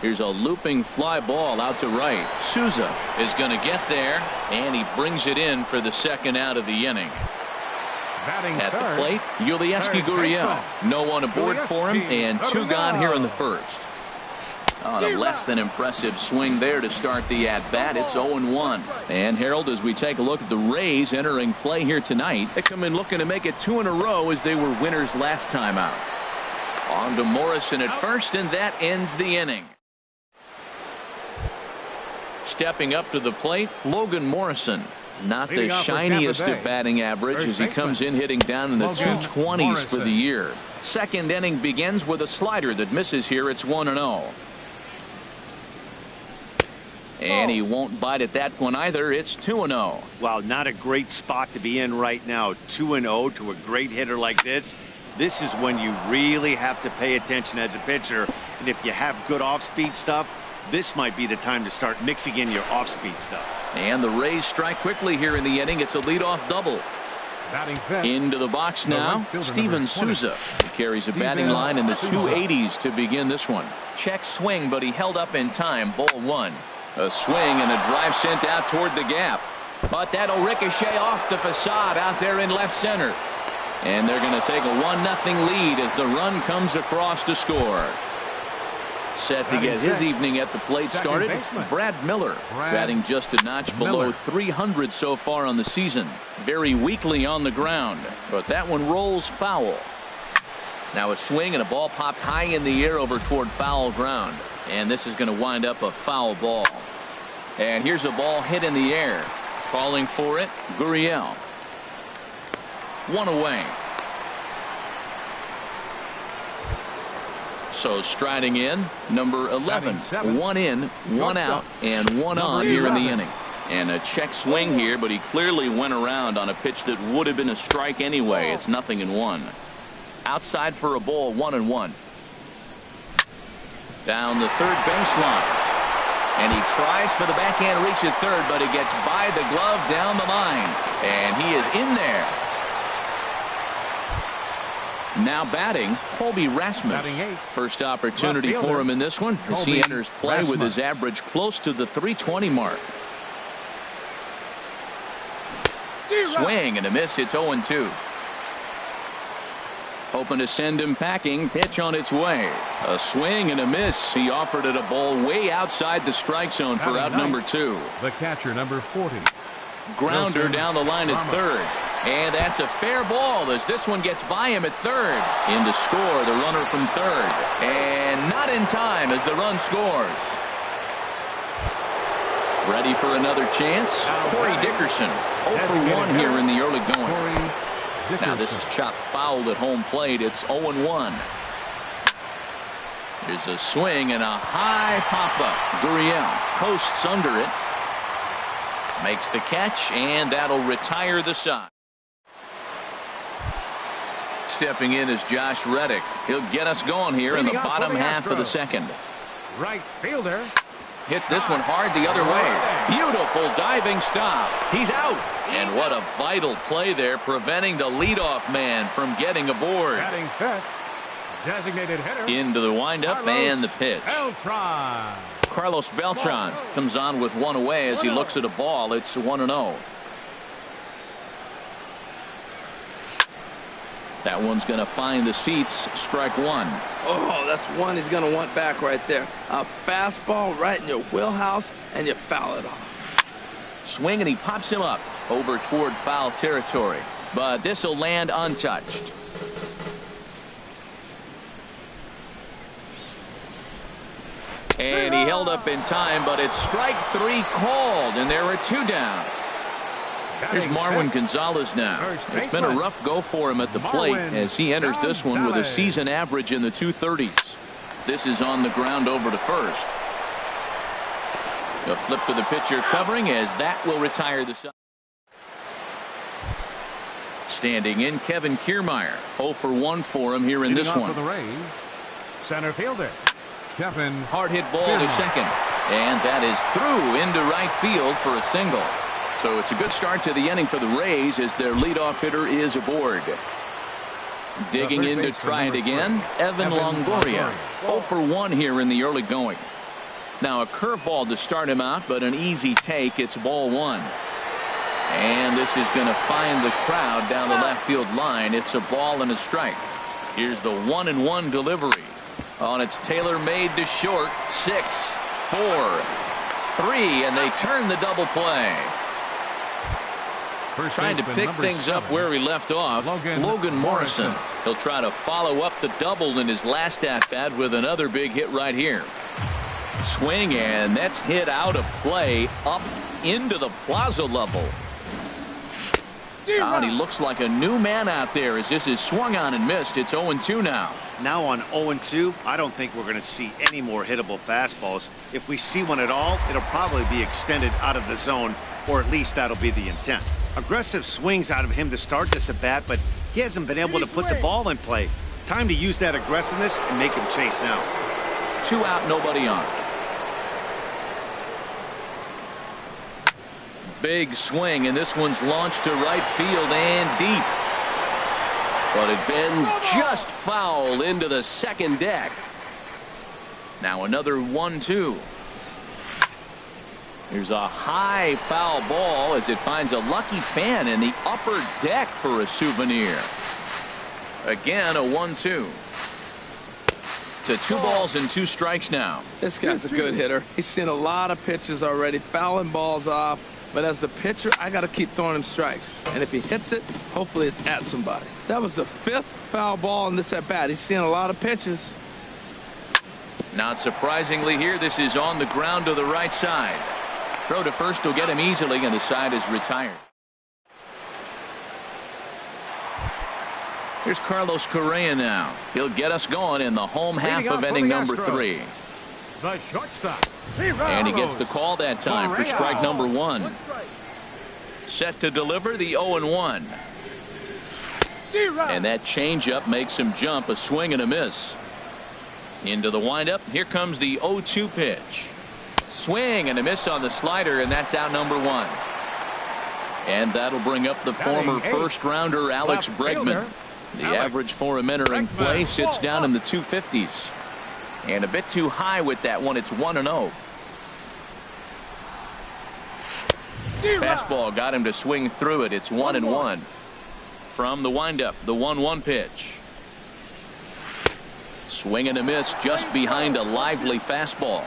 Here's a looping fly ball out to right. Souza is going to get there, and he brings it in for the second out of the inning. At the plate, Yulieski Gurriel. No one aboard for him, and 2 gone here in the first. On a less than impressive swing there to start the at-bat. It's 0-1. And Harold, as we take a look at the Rays entering play here tonight, they come in looking to make it 2 in a row as they were winners last time out. On to Morrison at first, and that ends the inning. Stepping up to the plate, Logan Morrison. Not the shiniest of batting average as he comes in hitting down in the 220s for the year. Second inning begins with a slider that misses here. It's 1-0. And he won't bite at that one either. It's 2-0. Wow, not a great spot to be in right now. 2-0 to a great hitter like this. This is when you really have to pay attention as a pitcher. And if you have good off-speed stuff, this might be the time to start mixing in your off-speed stuff. And the Rays strike quickly here in the inning. It's a leadoff double. Into the box now, Steven Souza. He carries a batting line in the 280s to begin this one. Check swing, but he held up in time. Ball 1. A swing and a drive sent out toward the gap. But that'll ricochet off the facade out there in left center. And they're going to take a 1-0 lead as the run comes across to score. Set to get his evening at the plate started, Brad Miller, batting just a notch below 300 so far on the season. Very weakly on the ground, but that one rolls foul. Now a swing and a ball popped high in the air over toward foul ground. And this is going to wind up a foul ball. And here's a ball hit in the air. Calling for it, Gurriel. 1 away. So striding in, number 11. 1 in, 1 out, and 1 on here in the inning. And a check swing here, but he clearly went around on a pitch that would have been a strike anyway. It's 0-1. Outside for a ball, 1-1. Down the third baseline. And he tries for the backhand reach at third, but it gets by the glove down the line. And he is in there. Now batting, Colby Rasmus. First opportunity for him in this one as he enters play with his average close to the 320 mark. Swing and a miss. It's 0-2. Hoping to send him packing. Pitch on its way. A swing and a miss. He offered it a ball way outside the strike zone for out number 2. The catcher, number 40. Grounder down the line at third. And that's a fair ball as this one gets by him at third. In to score the runner from third. And not in time as the run scores. Ready for another chance. Corey Dickerson 0 for 1 here in the early going. Now this is chopped foul at home plate. It's 0-1. There's a swing and a high pop-up. Gurriel posts under it. Makes the catch, and that'll retire the side. Stepping in is Josh Reddick. He'll get us going here in the bottom half of the second. Right fielder. Hits this one hard the other way. Beautiful diving stop. He's out. And what a vital play there, preventing the leadoff man from getting aboard. Batting fifth. Designated hitter. Into the windup and the pitch. Beltran. Carlos Beltran comes on with one away as he looks at a ball. It's 1-0. That one's going to find the seats. Strike one. Oh, that's one he's going to want back right there. A fastball right in your wheelhouse, and you foul it off. Swing, and he pops him up over toward foul territory. But this will land untouched. And he held up in time, but it's strike 3 called, and there are 2 down. Here's Marwin Gonzalez now. It's been a rough go for him at the plate as he enters this one with a season average in the 230s. This is on the ground over to first. A flip to the pitcher covering as that will retire the side. Standing in, Kevin Kiermaier. 0 for 1 for him here in this one. For the Rays, center fielder Kevin. Hard hit ball to second. And that is through into right field for a single. So it's a good start to the inning for the Rays as their leadoff hitter is aboard. Digging in to try it again, Evan Longoria. 0 for 1 here in the early going. Now a curveball to start him out, but an easy take. It's ball 1. And this is going to find the crowd down the left field line. It's a ball and a strike. Here's the 1-1 delivery. On its tailor-made to short. 6, 4, 3, and they turn the double play. Trying to pick things up where he left off. Logan Morrison. He'll try to follow up the double in his last at-bat with another big hit right here. Swing, and that's hit out of play up into the plaza level. And he looks like a new man out there as this is swung on and missed. It's 0-2 now. Now on 0-2, I don't think we're going to see any more hittable fastballs. If we see one at all, it'll probably be extended out of the zone, or at least that'll be the intent. Aggressive swings out of him to start this at bat, but he hasn't been able to put the ball in play. Time to use that aggressiveness and make him chase now. 2 out, nobody on. Big swing, and this one's launched to right field and deep. But it bends just foul into the second deck. Now another 1-2. Here's a high foul ball as it finds a lucky fan in the upper deck for a souvenir. Again, a 1-2. To 2 balls and 2 strikes now. This guy's a good hitter. He's seen a lot of pitches already, fouling balls off. But as the pitcher, I got to keep throwing him strikes. And if he hits it, hopefully it's at somebody. That was the 5th foul ball in this at-bat. He's seen a lot of pitches. Not surprisingly here, this is on the ground to the right side. Throw to first will get him easily, and the side is retired. Here's Carlos Correa now. He'll get us going in the home half of inning number 3. The shortstop. And he gets the call that time for strike number 1. Set to deliver the 0-1. And that changeup makes him jump. A swing and a miss. Into the windup. Here comes the 0-2 pitch. Swing and a miss on the slider, and that's out number 1. And that'll bring up the former first-rounder Alex Bregman. The average for him entering play sits down in the 250s. And a bit too high with that one. It's 1-0. Fastball got him to swing through it. It's 1-1. From the windup, the 1-1 pitch. Swing and a miss just behind a lively fastball.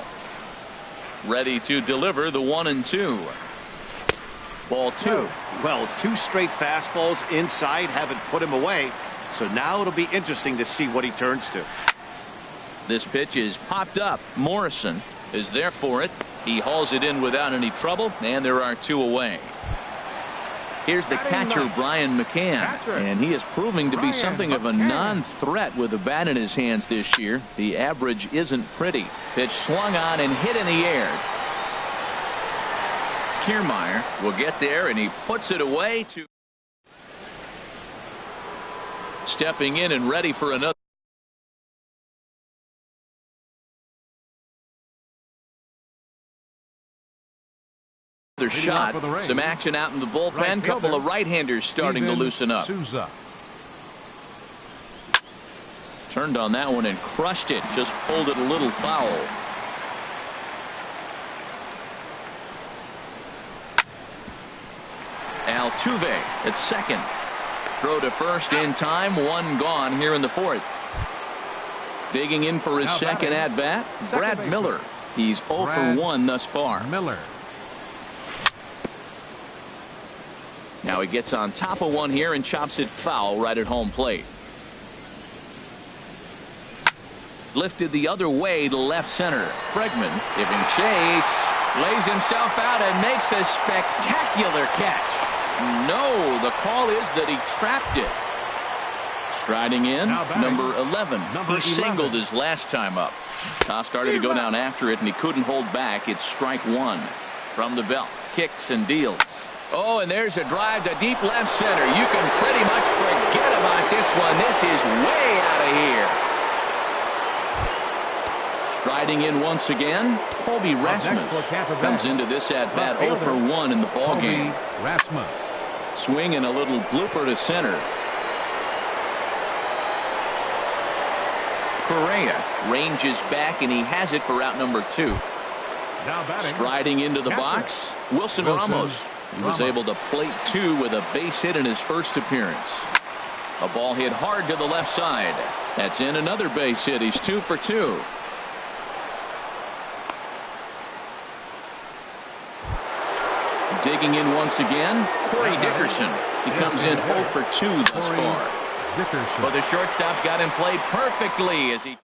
Ready to deliver the 1-2. Ball 2. Well, 2 straight fastballs inside haven't put him away. So now it'll be interesting to see what he turns to. This pitch is popped up. Morrison is there for it. He hauls it in without any trouble, and there are 2 away. Here's the catcher, Brian McCann, and he is proving to be something of a non-threat with the bat in his hands this year. The average isn't pretty. Pitch swung on and hit in the air. Kiermaier will get there, and he puts it away. To stepping in and ready for another shot. Some action out in the bullpen. Couple of right-handers starting to loosen up. Turned on that one and crushed it. Just pulled it a little foul. Altuve at second. Throw to first in time. 1 gone here in the 4th. Digging in for his second at-bat, Brad Miller. He's 0 for 1 thus far. Now he gets on top of one here and chops it foul right at home plate. Lifted the other way to left center. Bregman giving chase. Lays himself out and makes a spectacular catch. No, the call is that he trapped it. Striding in, number 11. He singled his last time up. Toss started to go down after it, and he couldn't hold back. It's strike 1. From the belt, kicks and deals. Oh, and there's a drive to deep left center. You can pretty much forget about this one. This is way out of here. Striding in once again, Colby Rasmus comes into this at-bat 0 for 1 in the ballgame. Swing and a little blooper to center. Correa ranges back, and he has it for out number 2. Striding into the box, Wilson Ramos. He was able to plate 2 with a base hit in his first appearance. A ball hit hard to the left side. That's in another base hit. He's 2 for 2. Digging in once again, Corey Dickerson. He comes in 0 for 2 thus far. But the shortstop's got him played perfectly as he.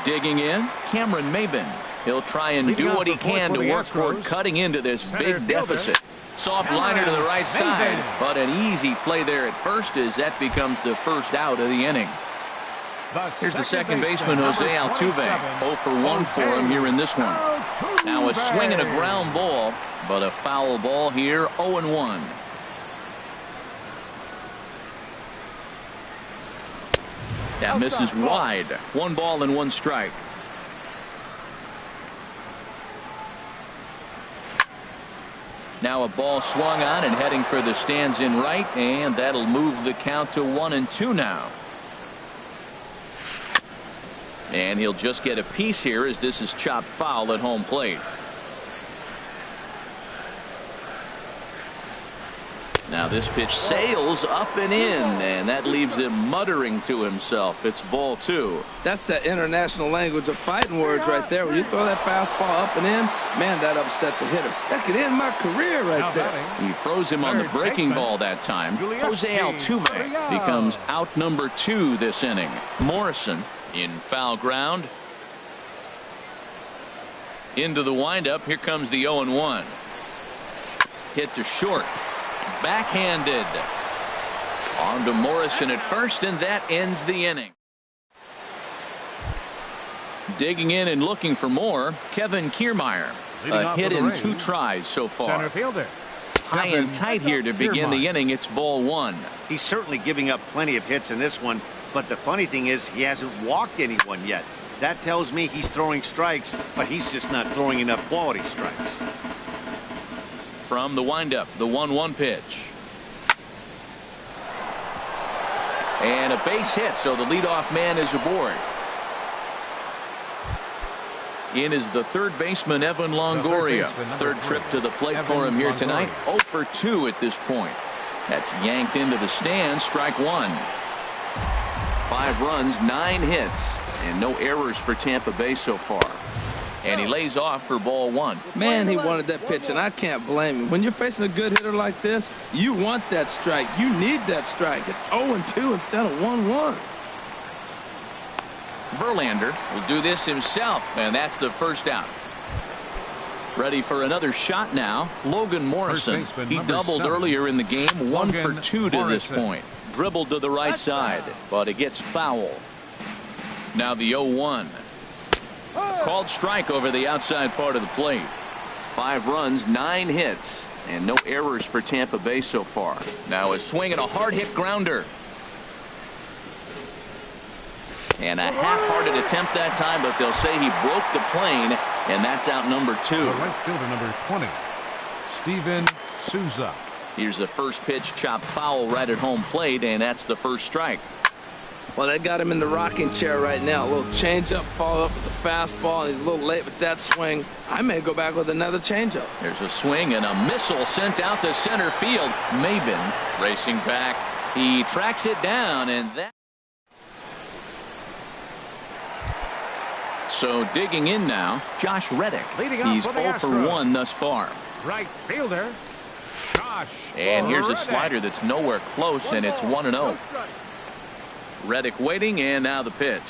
Digging in, Cameron Maybin. He'll try and do what he can to work toward cutting into this big deficit. Soft liner to the right side, but an easy play there at first as that becomes the first out of the inning. Here's the second baseman, Jose Altuve. 0 for 1 for him here in this one. Now a swing and a ground ball, but a foul ball here, 0-1. That misses wide. 1 ball and 1 strike. Now a ball swung on and heading for the stands in right, and that'll move the count to 1-2 now. And he'll just get a piece here as this is chopped foul at home plate. Now this pitch sails up and in, and that leaves him muttering to himself. It's ball 2. That's that international language of fighting words right there. When you throw that fastball up and in, man, that upsets a hitter. That could end my career right there. He froze him on the breaking ball that time. Jose Altuve becomes out number 2 this inning. Morrison in foul ground. Into the windup. Here comes the 0-1. Hit to short. Backhanded. On to Morrison at first, and that ends the inning. Digging in and looking for more, Kevin Kiermaier. A hit in 2 tries so far. Center fielder. High and tight here to begin the inning. It's ball 1. He's certainly giving up plenty of hits in this one, But the funny thing is he hasn't walked anyone yet. That tells me he's throwing strikes, but he's just not throwing enough quality strikes. From the windup, the 1-1 pitch. And a base hit, so the leadoff man is aboard. In is the third baseman, Evan Longoria. Third trip to the plate for him here tonight. 0 for 2 at this point. That's yanked into the stand, strike one. 5 runs, 9 hits, and no errors for Tampa Bay so far. And he lays off for ball 1. Man, he wanted that pitch, and I can't blame him. When you're facing a good hitter like this, you want that strike. You need that strike. It's 0-2 instead of 1-1. Verlander will do this himself, and that's the first out. Ready for another shot now. Logan Morrison. He doubled earlier in the game. 1 for 2 to this point. Dribbled to the right side, but it gets foul. Now the 0-1. Called strike over the outside part of the plate. 5 runs, 9 hits, and no errors for Tampa Bay so far. Now a swing and a hard hit grounder. And a half-hearted attempt that time, but they'll say he broke the plane, and that's out number 2. The right fielder, number 20, Steven Souza. Here's the first pitch, chopped foul right at home plate, and that's the first strike. Well, they got him in the rocking chair right now. A little changeup, follow up with the fastball, and he's a little late with that swing. I may go back with another changeup. There's a swing and a missile sent out to center field. Maben racing back. He tracks it down, and that. So digging in now, Josh Reddick. He's 0 for 1 thus far. Right fielder, Josh. And here's a slider that's nowhere close, and it's 1-0. Reddick waiting, and now the pitch.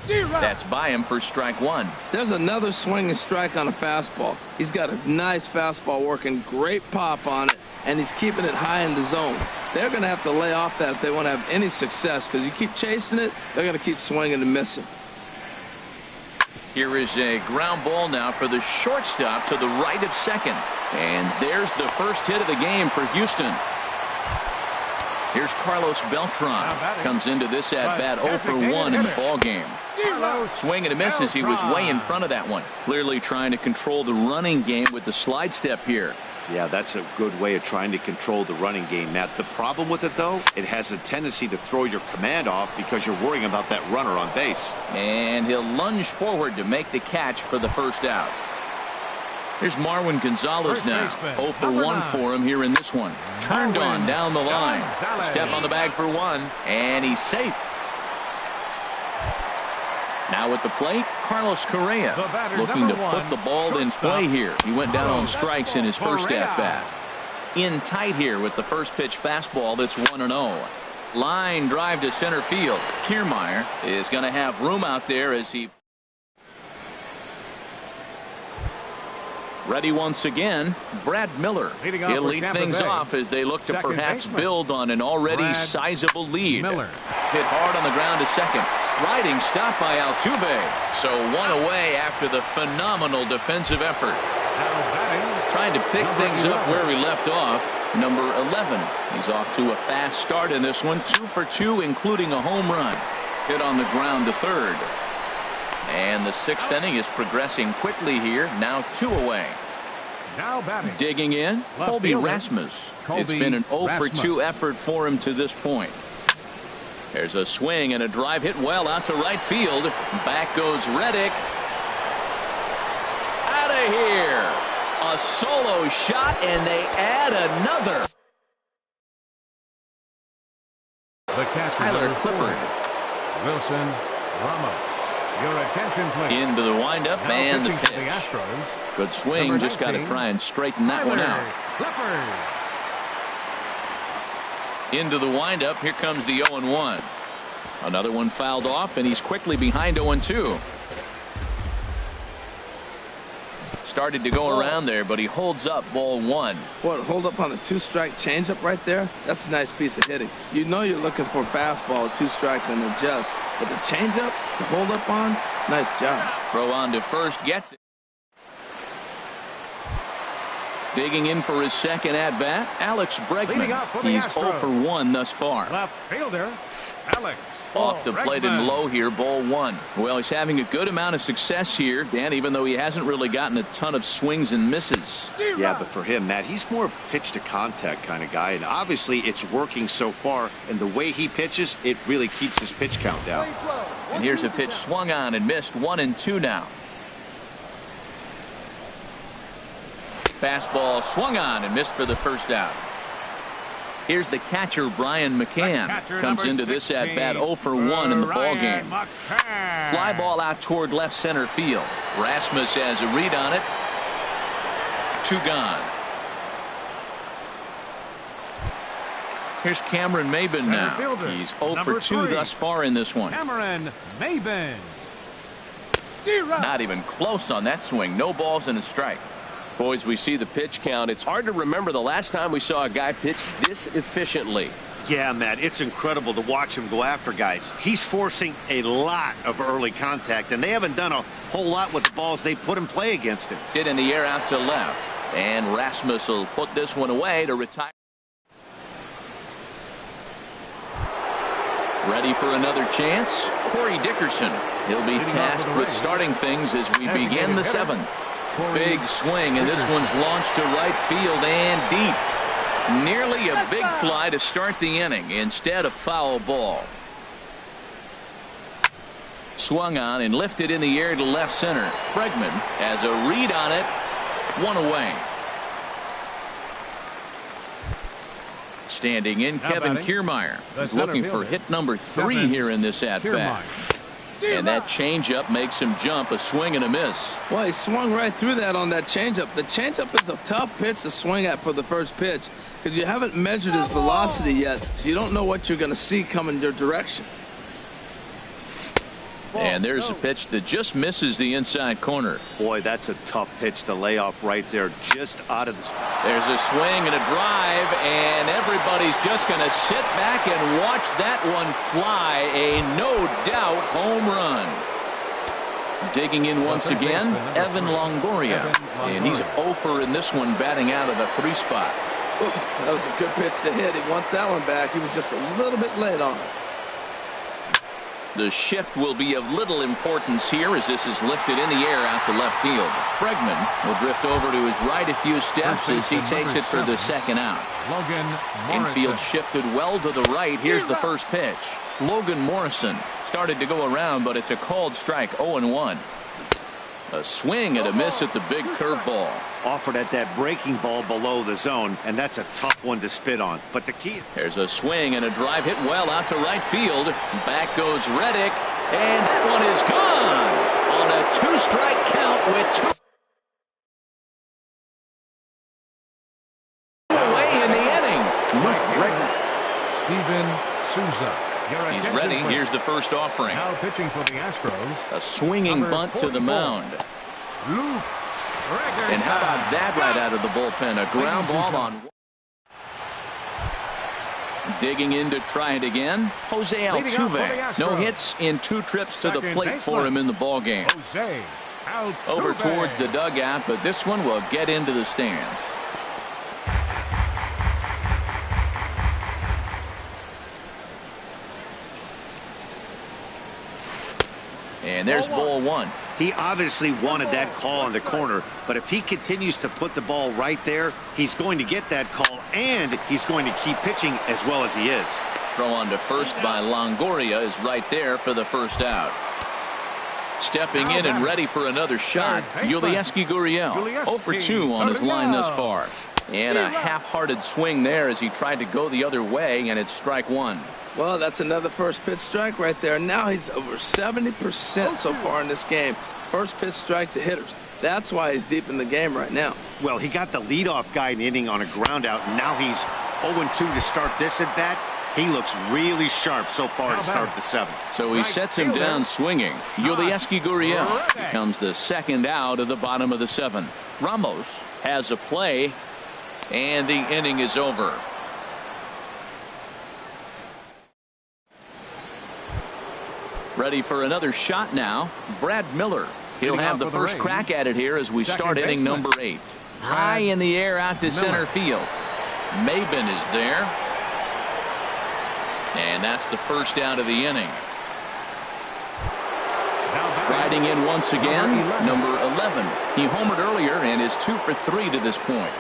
That's by him for strike 1. There's another swinging strike on a fastball. He's got a nice fastball working, great pop on it, and he's keeping it high in the zone. They're going to have to lay off that if they want to have any success, because you keep chasing it, they're going to keep swinging and missing. Here is a ground ball now for the shortstop to the right of second. And there's the first hit of the game for Houston. Here's Carlos Beltran. Comes into this at-bat 0 for 1 in the ball game. Swing and a miss as he was way in front of that one. Clearly trying to control the running game with the slide step here. Yeah, that's a good way of trying to control the running game, Matt. The problem with it, though, it has a tendency to throw your command off because you're worrying about that runner on base. And he'll lunge forward to make the catch for the first out. Here's Marwin Gonzalez now. 0 for 1 for him here in this one. Turned on down the line. Step on the bag for 1, and he's safe. Now at the plate, Carlos Correa looking to put the ball in play here. He went down on strikes in his first at-bat. In tight here with the first pitch fastball that's 1-0. Line drive to center field. Kiermaier is going to have room out there as he. Ready once again, Brad Miller. He'll lead things off as they look to perhaps build on an already sizable lead. Hit hard on the ground to second. Sliding stop by Altuve. So 1 away after the phenomenal defensive effort. Trying to pick things up where he left off. Number 11. He's off to a fast start in this one. 2 for 2, including a home run. Hit on the ground to third. And the 6th inning is progressing quickly here. Now 2 away. Now batting. Digging in, Colby Rasmus. It's been an 0 for 2 effort for him to this point. There's a swing and a drive hit well out to right field. Back goes Reddick. Out of here. A solo shot, and they add another. Tyler Clippard. Wilson Ramos. Your attention, please. Into the windup and the pitch. Good swing. Just got to try and straighten that one out. Into the windup. Here comes the 0-1. Another one fouled off, and he's quickly behind 0-2. Started to go around there, but he holds up ball 1. What, hold up on a 2-strike changeup right there? That's a nice piece of hitting. You know you're looking for a fastball, 2 strikes and adjust. But the changeup, the hold up on, nice job. Throw on to first, gets it. Digging in for his second at bat, Alex Bregman. He's 0 for 1 thus far. Left fielder, Alex. Off the plate and low here, ball one. Well, he's having a good amount of success here, Dan, even though he hasn't really gotten a ton of swings and misses. Yeah, but for him, Matt, he's more of a pitch to contact kind of guy, and obviously it's working so far, and the way he pitches, it really keeps his pitch count down. And here's a pitch swung on and missed, 1-2 now. Fastball swung on and missed for the first out. Here's the catcher, Brian McCann. Comes into this at bat 0 for 1 in the ballgame. Fly ball out toward left center field. Rasmus has a read on it. 2 gone. Here's Cameron Maben now. He's 0 for 2 thus far in this one. Cameron Maben. Not even close on that swing. No balls and a strike. Boys, we see the pitch count. It's hard to remember the last time we saw a guy pitch this efficiently. Yeah, Matt, it's incredible to watch him go after guys. He's forcing a lot of early contact, and they haven't done a whole lot with the balls they put in play against him. Hit in the air out to left. And Rasmus will put this one away to retire. Ready for another chance? Corey Dickerson. He'll be tasked with starting things as we begin the 7th. Big swing, and this one's launched to right field and deep. Nearly a big fly to start the inning. Instead, a foul ball. Swung on and lifted in the air to left center. Bregman has a read on it. 1 away. Standing in, Kevin Kiermaier is looking for hit number 3 here in this at-bat. And that changeup makes him jump. A swing and a miss. Well, he swung right through that on that changeup. The changeup is a tough pitch to swing at for the first pitch because you haven't measured his velocity yet, so you don't know what you're going to see coming your direction. And there's a pitch that just misses the inside corner. Boy, that's a tough pitch to lay off right there, just out of the... There's a swing and a drive, and everybody's just going to sit back and watch that one fly. A no-doubt home run. Digging in once again, Evan Longoria. And he's 0 for in this one, batting out of the 3 spot. Ooh, that was a good pitch to hit. He wants that one back. He was just a little bit late on it. The shift will be of little importance here as this is lifted in the air out to left field. Bregman will drift over to his right a few steps as he takes it for the 2nd out. Infield shifted well to the right. Here's the first pitch. Logan Morrison started to go around, but it's a called strike. 0-1. A swing and a miss at the big curveball. Offered at that breaking ball below the zone, and that's a tough one to spit on. But the key... There's a swing and a drive hit well out to right field. Back goes Reddick, and that one is gone on a 2-strike count with 2 away in the inning. Steven Souza. He's ready. Here's the first offering. Now pitching for the Astros. A swinging bunt to the mound. And how about that right out of the bullpen? A ground ball on. Digging in to try it again. Jose Altuve. No hits in 2 trips to the plate for him in the ballgame. Over toward the dugout, but this one will get into the stands. And there's ball 1. He obviously wanted that call on the corner, but if he continues to put the ball right there, he's going to get that call, and he's going to keep pitching as well as he is. Throw on to first by Longoria is right there for the first out. Stepping in and ready for another shot, Yulieski Gurriel. 0 for 2 on his line thus far. And a half-hearted swing there as he tried to go the other way, and it's strike 1. Well, that's another first pitch strike right there. Now he's over 70% so far in this game. First pitch strike to hitters. That's why he's deep in the game right now. Well, he got the leadoff guy in the inning on a ground out, and now he's 0-2 to start this at bat. He looks really sharp so far to start the 7th. So he sets him down swinging. Yulieski Gurriel becomes the 2nd out of the bottom of the 7th. Ramos has a play, and the inning is over. Ready for another shot now. Brad Miller. He'll have the first crack at it here as we start inning number 8. High in the air out to center field. Maben is there. And that's the first out of the inning. Riding in once again, number 11. He homered earlier and is 2 for 3 to this point.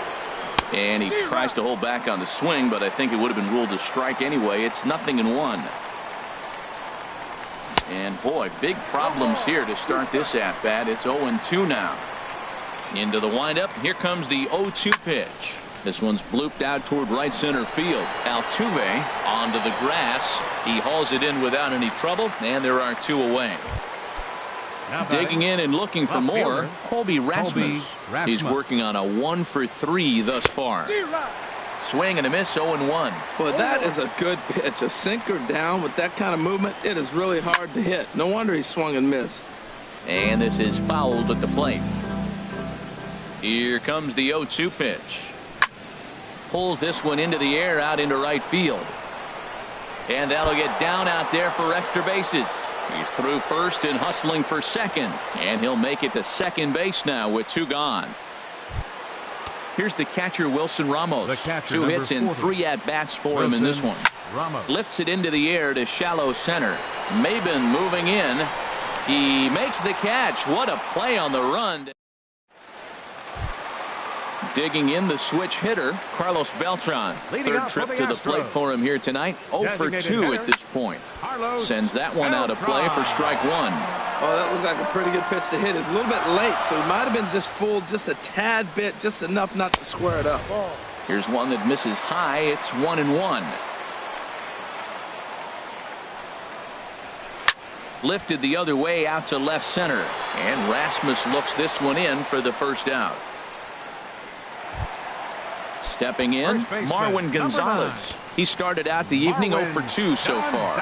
And he tries to hold back on the swing, but I think it would have been ruled a strike anyway. It's 0-1. And boy, big problems here to start this at bat. It's 0-2 now. Into the windup. Here comes the 0-2 pitch. This one's blooped out toward right center field. Altuve onto the grass. He hauls it in without any trouble, and there are 2 away. Digging in and looking for more, Colby Rasmus. He's working on a 1 for 3 thus far. Swing and a miss, 0-1. Well, that is a good pitch. A sinker down with that kind of movement, it is really hard to hit. No wonder he swung and missed. And this is fouled at the plate. Here comes the 0-2 pitch. Pulls this one into the air out into right field. And that'll get down out there for extra bases. He's through first and hustling for second. And he'll make it to second base now with 2 gone. Here's the catcher, Wilson Ramos. 2 hits and 3 at-bats for him in this one. Ramos Lifts it into the air to shallow center. Maben moving in. He makes the catch. What a play on the run. Digging in, the switch hitter, Carlos Beltran. Third trip to the plate for him here tonight. 0 for 2 at this point. Sends that one out of play for strike 1. Oh, that looked like a pretty good pitch to hit. It's a little bit late, so he might have been just fooled just a tad bit, just enough not to square it up. Here's one that misses high. It's 1-1. Lifted the other way out to left center. And Rasmus looks this one in for the first out. Stepping in, Marwin Gonzalez. He started out the evening 0 for 2 so far.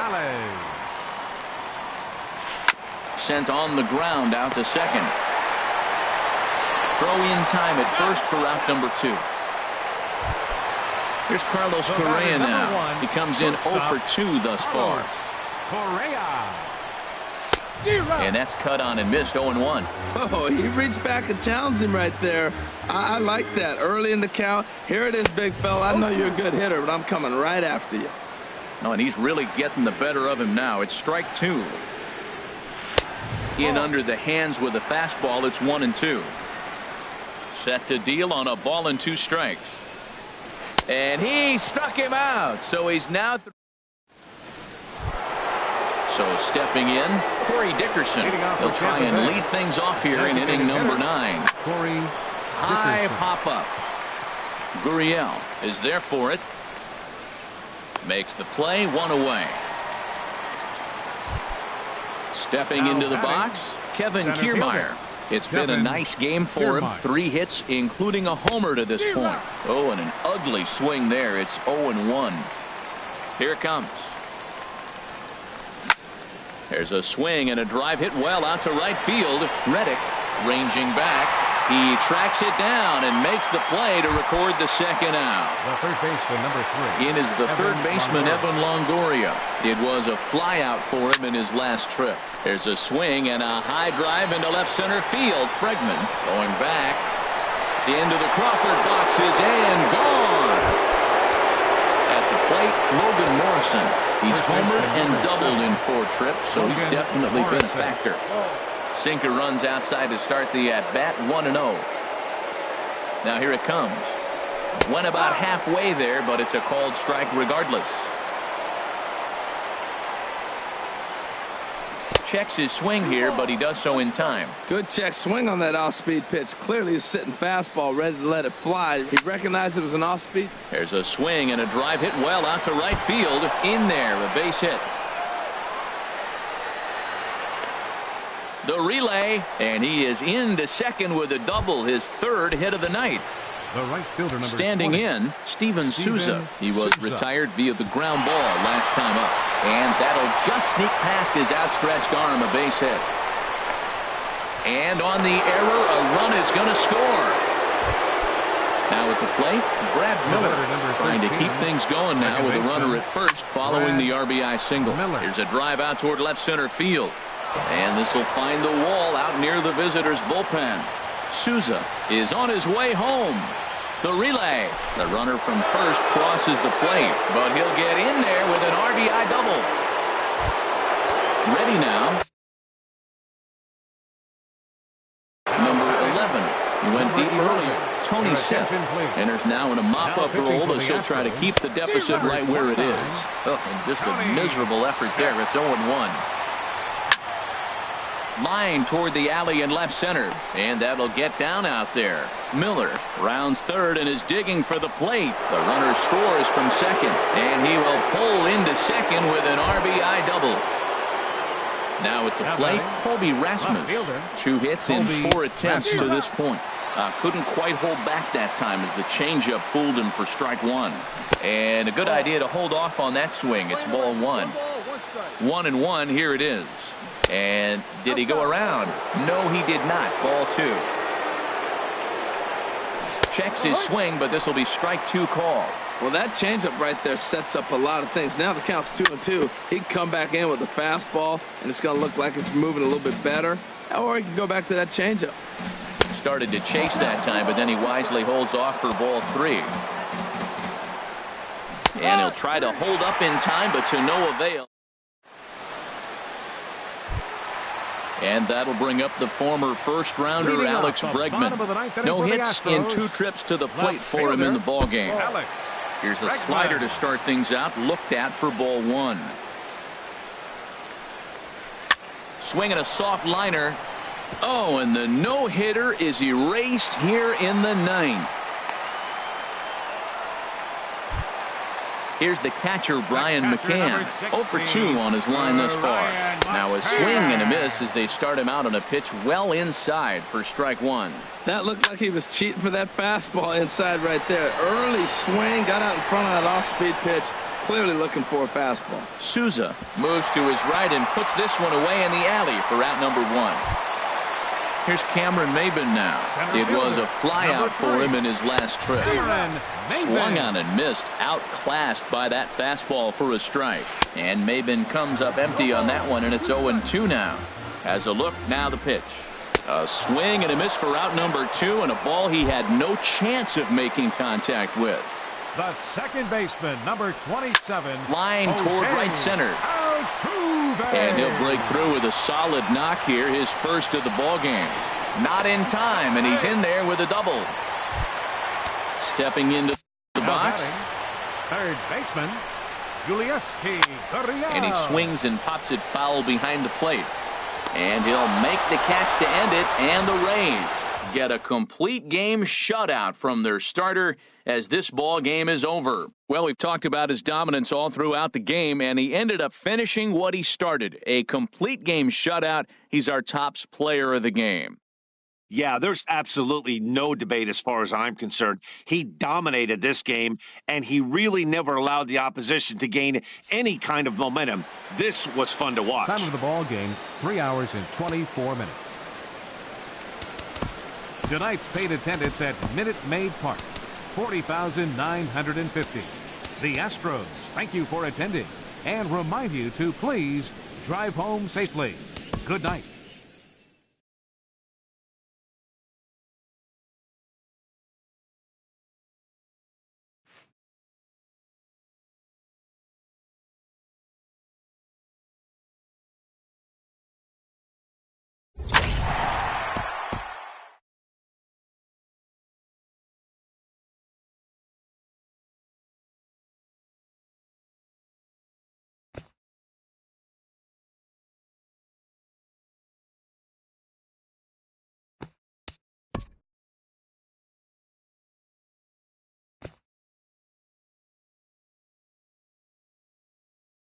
Sent on the ground out to second. Throw in time at first for out number 2. Here's Carlos Correa now. He comes in 0 for 2 thus far. And that's cut on and missed, 0-1. Oh, he reached back and challenged him right there. I like that. Early in the count. Here it is, big fella. I know you're a good hitter, but I'm coming right after you. No, and he's really getting the better of him now. It's strike 2. In under the hands with a fastball. It's 1-2. Set to deal on a ball and 2 strikes. And he struck him out. So he's now So stepping in, Corey Dickerson. He'll try and lead things off here in inning number 9. High pop-up. Gurriel is there for it. Makes the play, 1 away. Stepping into the box, Kevin Kiermaier. It's been a nice game for him. 3 hits, including a homer to this point. Oh, and an ugly swing there. It's 0-1. Here it comes. There's a swing and a drive hit well out to right field. Reddick ranging back. He tracks it down and makes the play to record the second out. The third baseman, number 3. In is the third baseman, Evan Longoria. It was a flyout for him in his last trip. There's a swing and a high drive into left center field. Bregman going back into the Crawford boxes and gone. At the plate, Logan Morrison. He's homered and doubled in 4 trips, so he's definitely been a factor. Sinker runs outside to start the at-bat, 1-0. Now here it comes. Went about halfway there, but it's a called strike regardless. Checks his swing here, but he does so in time. Good check swing on that off-speed pitch. Clearly a sitting fastball ready to let it fly. He recognized it was an off-speed. There's a swing and a drive hit well out to right field. In there, a base hit. The relay, and he is into second with a double, his 3rd hit of the night. The right fielder, number Standing 20. in, Steven Souza. He was retired via the ground ball last time up. And that'll just sneak past his outstretched arm, a base hit. And on the error, a run is going to score. Now at the plate, Brad Miller trying to keep things going now with a runner at first following the RBI single. Here's a drive out toward left center field. And this will find the wall out near the visitors' bullpen. Souza is on his way home. The relay. The runner from first crosses the plate, but he'll get in there with an RBI double. Ready now. Number 11. He went deep earlier. Tony Sepp enters now in a mop-up role as he'll try to keep the deficit right where it is. Oh, and just a miserable effort there. It's 0-1. Line toward the alley in left center, and that'll get down out there. Miller rounds third and is digging for the plate. The runner scores from second, and he will pull into second with an RBI double. Now at the plate, Colby Rasmus. 2 hits in 4 attempts to this point. Couldn't quite hold back that time as the changeup fooled him for strike 1. And a good idea to hold off on that swing. It's ball 1. 1-1. Here it is. And did he go around? No, he did not. Ball 2. Checks his swing, but this will be strike 2 call. Well, that changeup right there sets up a lot of things. Now the count's 2-2. He can come back in with a fastball, and it's going to look like it's moving a little bit better. Or he can go back to that changeup. Started to chase that time, but then he wisely holds off for ball 3. And he'll try to hold up in time, but to no avail. And that'll bring up the former first-rounder Alex Bregman. No hits in 2 trips to the plate for him in the ballgame. Here's a slider to start things out, looked at for ball 1. Swinging a soft liner. Oh, and the no-hitter is erased here in the 9th. Here's the catcher, Brian McCann. 0 for 2 on his line thus far. Now a swing and a miss as they start him out on a pitch well inside for strike 1. That looked like he was cheating for that fastball inside right there. Early swing, got out in front of that off-speed pitch. Clearly looking for a fastball. Souza moves to his right and puts this one away in the alley for out number 1. Here's Cameron Maben now. It was a flyout for him in his last trip. Swung on and missed, outclassed by that fastball for a strike. And Maben comes up empty on that one, and it's 0-2 now. Has a look, now the pitch. A swing and a miss for out number 2, and a ball he had no chance of making contact with. The second baseman, number 27. Line toward right center. And he'll break through with a solid knock here, his first of the ball game. Not in time, and he's in there with a double. Stepping into the box. Third baseman, and he swings and pops it foul behind the plate. And he'll make the catch to end it, and the Rays get a complete game shutout from their starter as this ball game is over. Well, we've talked about his dominance all throughout the game, and he ended up finishing what he started. A complete game shutout. He's our top player of the game. Yeah, there's absolutely no debate as far as I'm concerned. He dominated this game, and he really never allowed the opposition to gain any kind of momentum. This was fun to watch. Time of the ball game, 3 hours and 24 minutes. Tonight's paid attendance at Minute Maid Park, 40,950. The Astros thank you for attending and remind you to please drive home safely. Good night.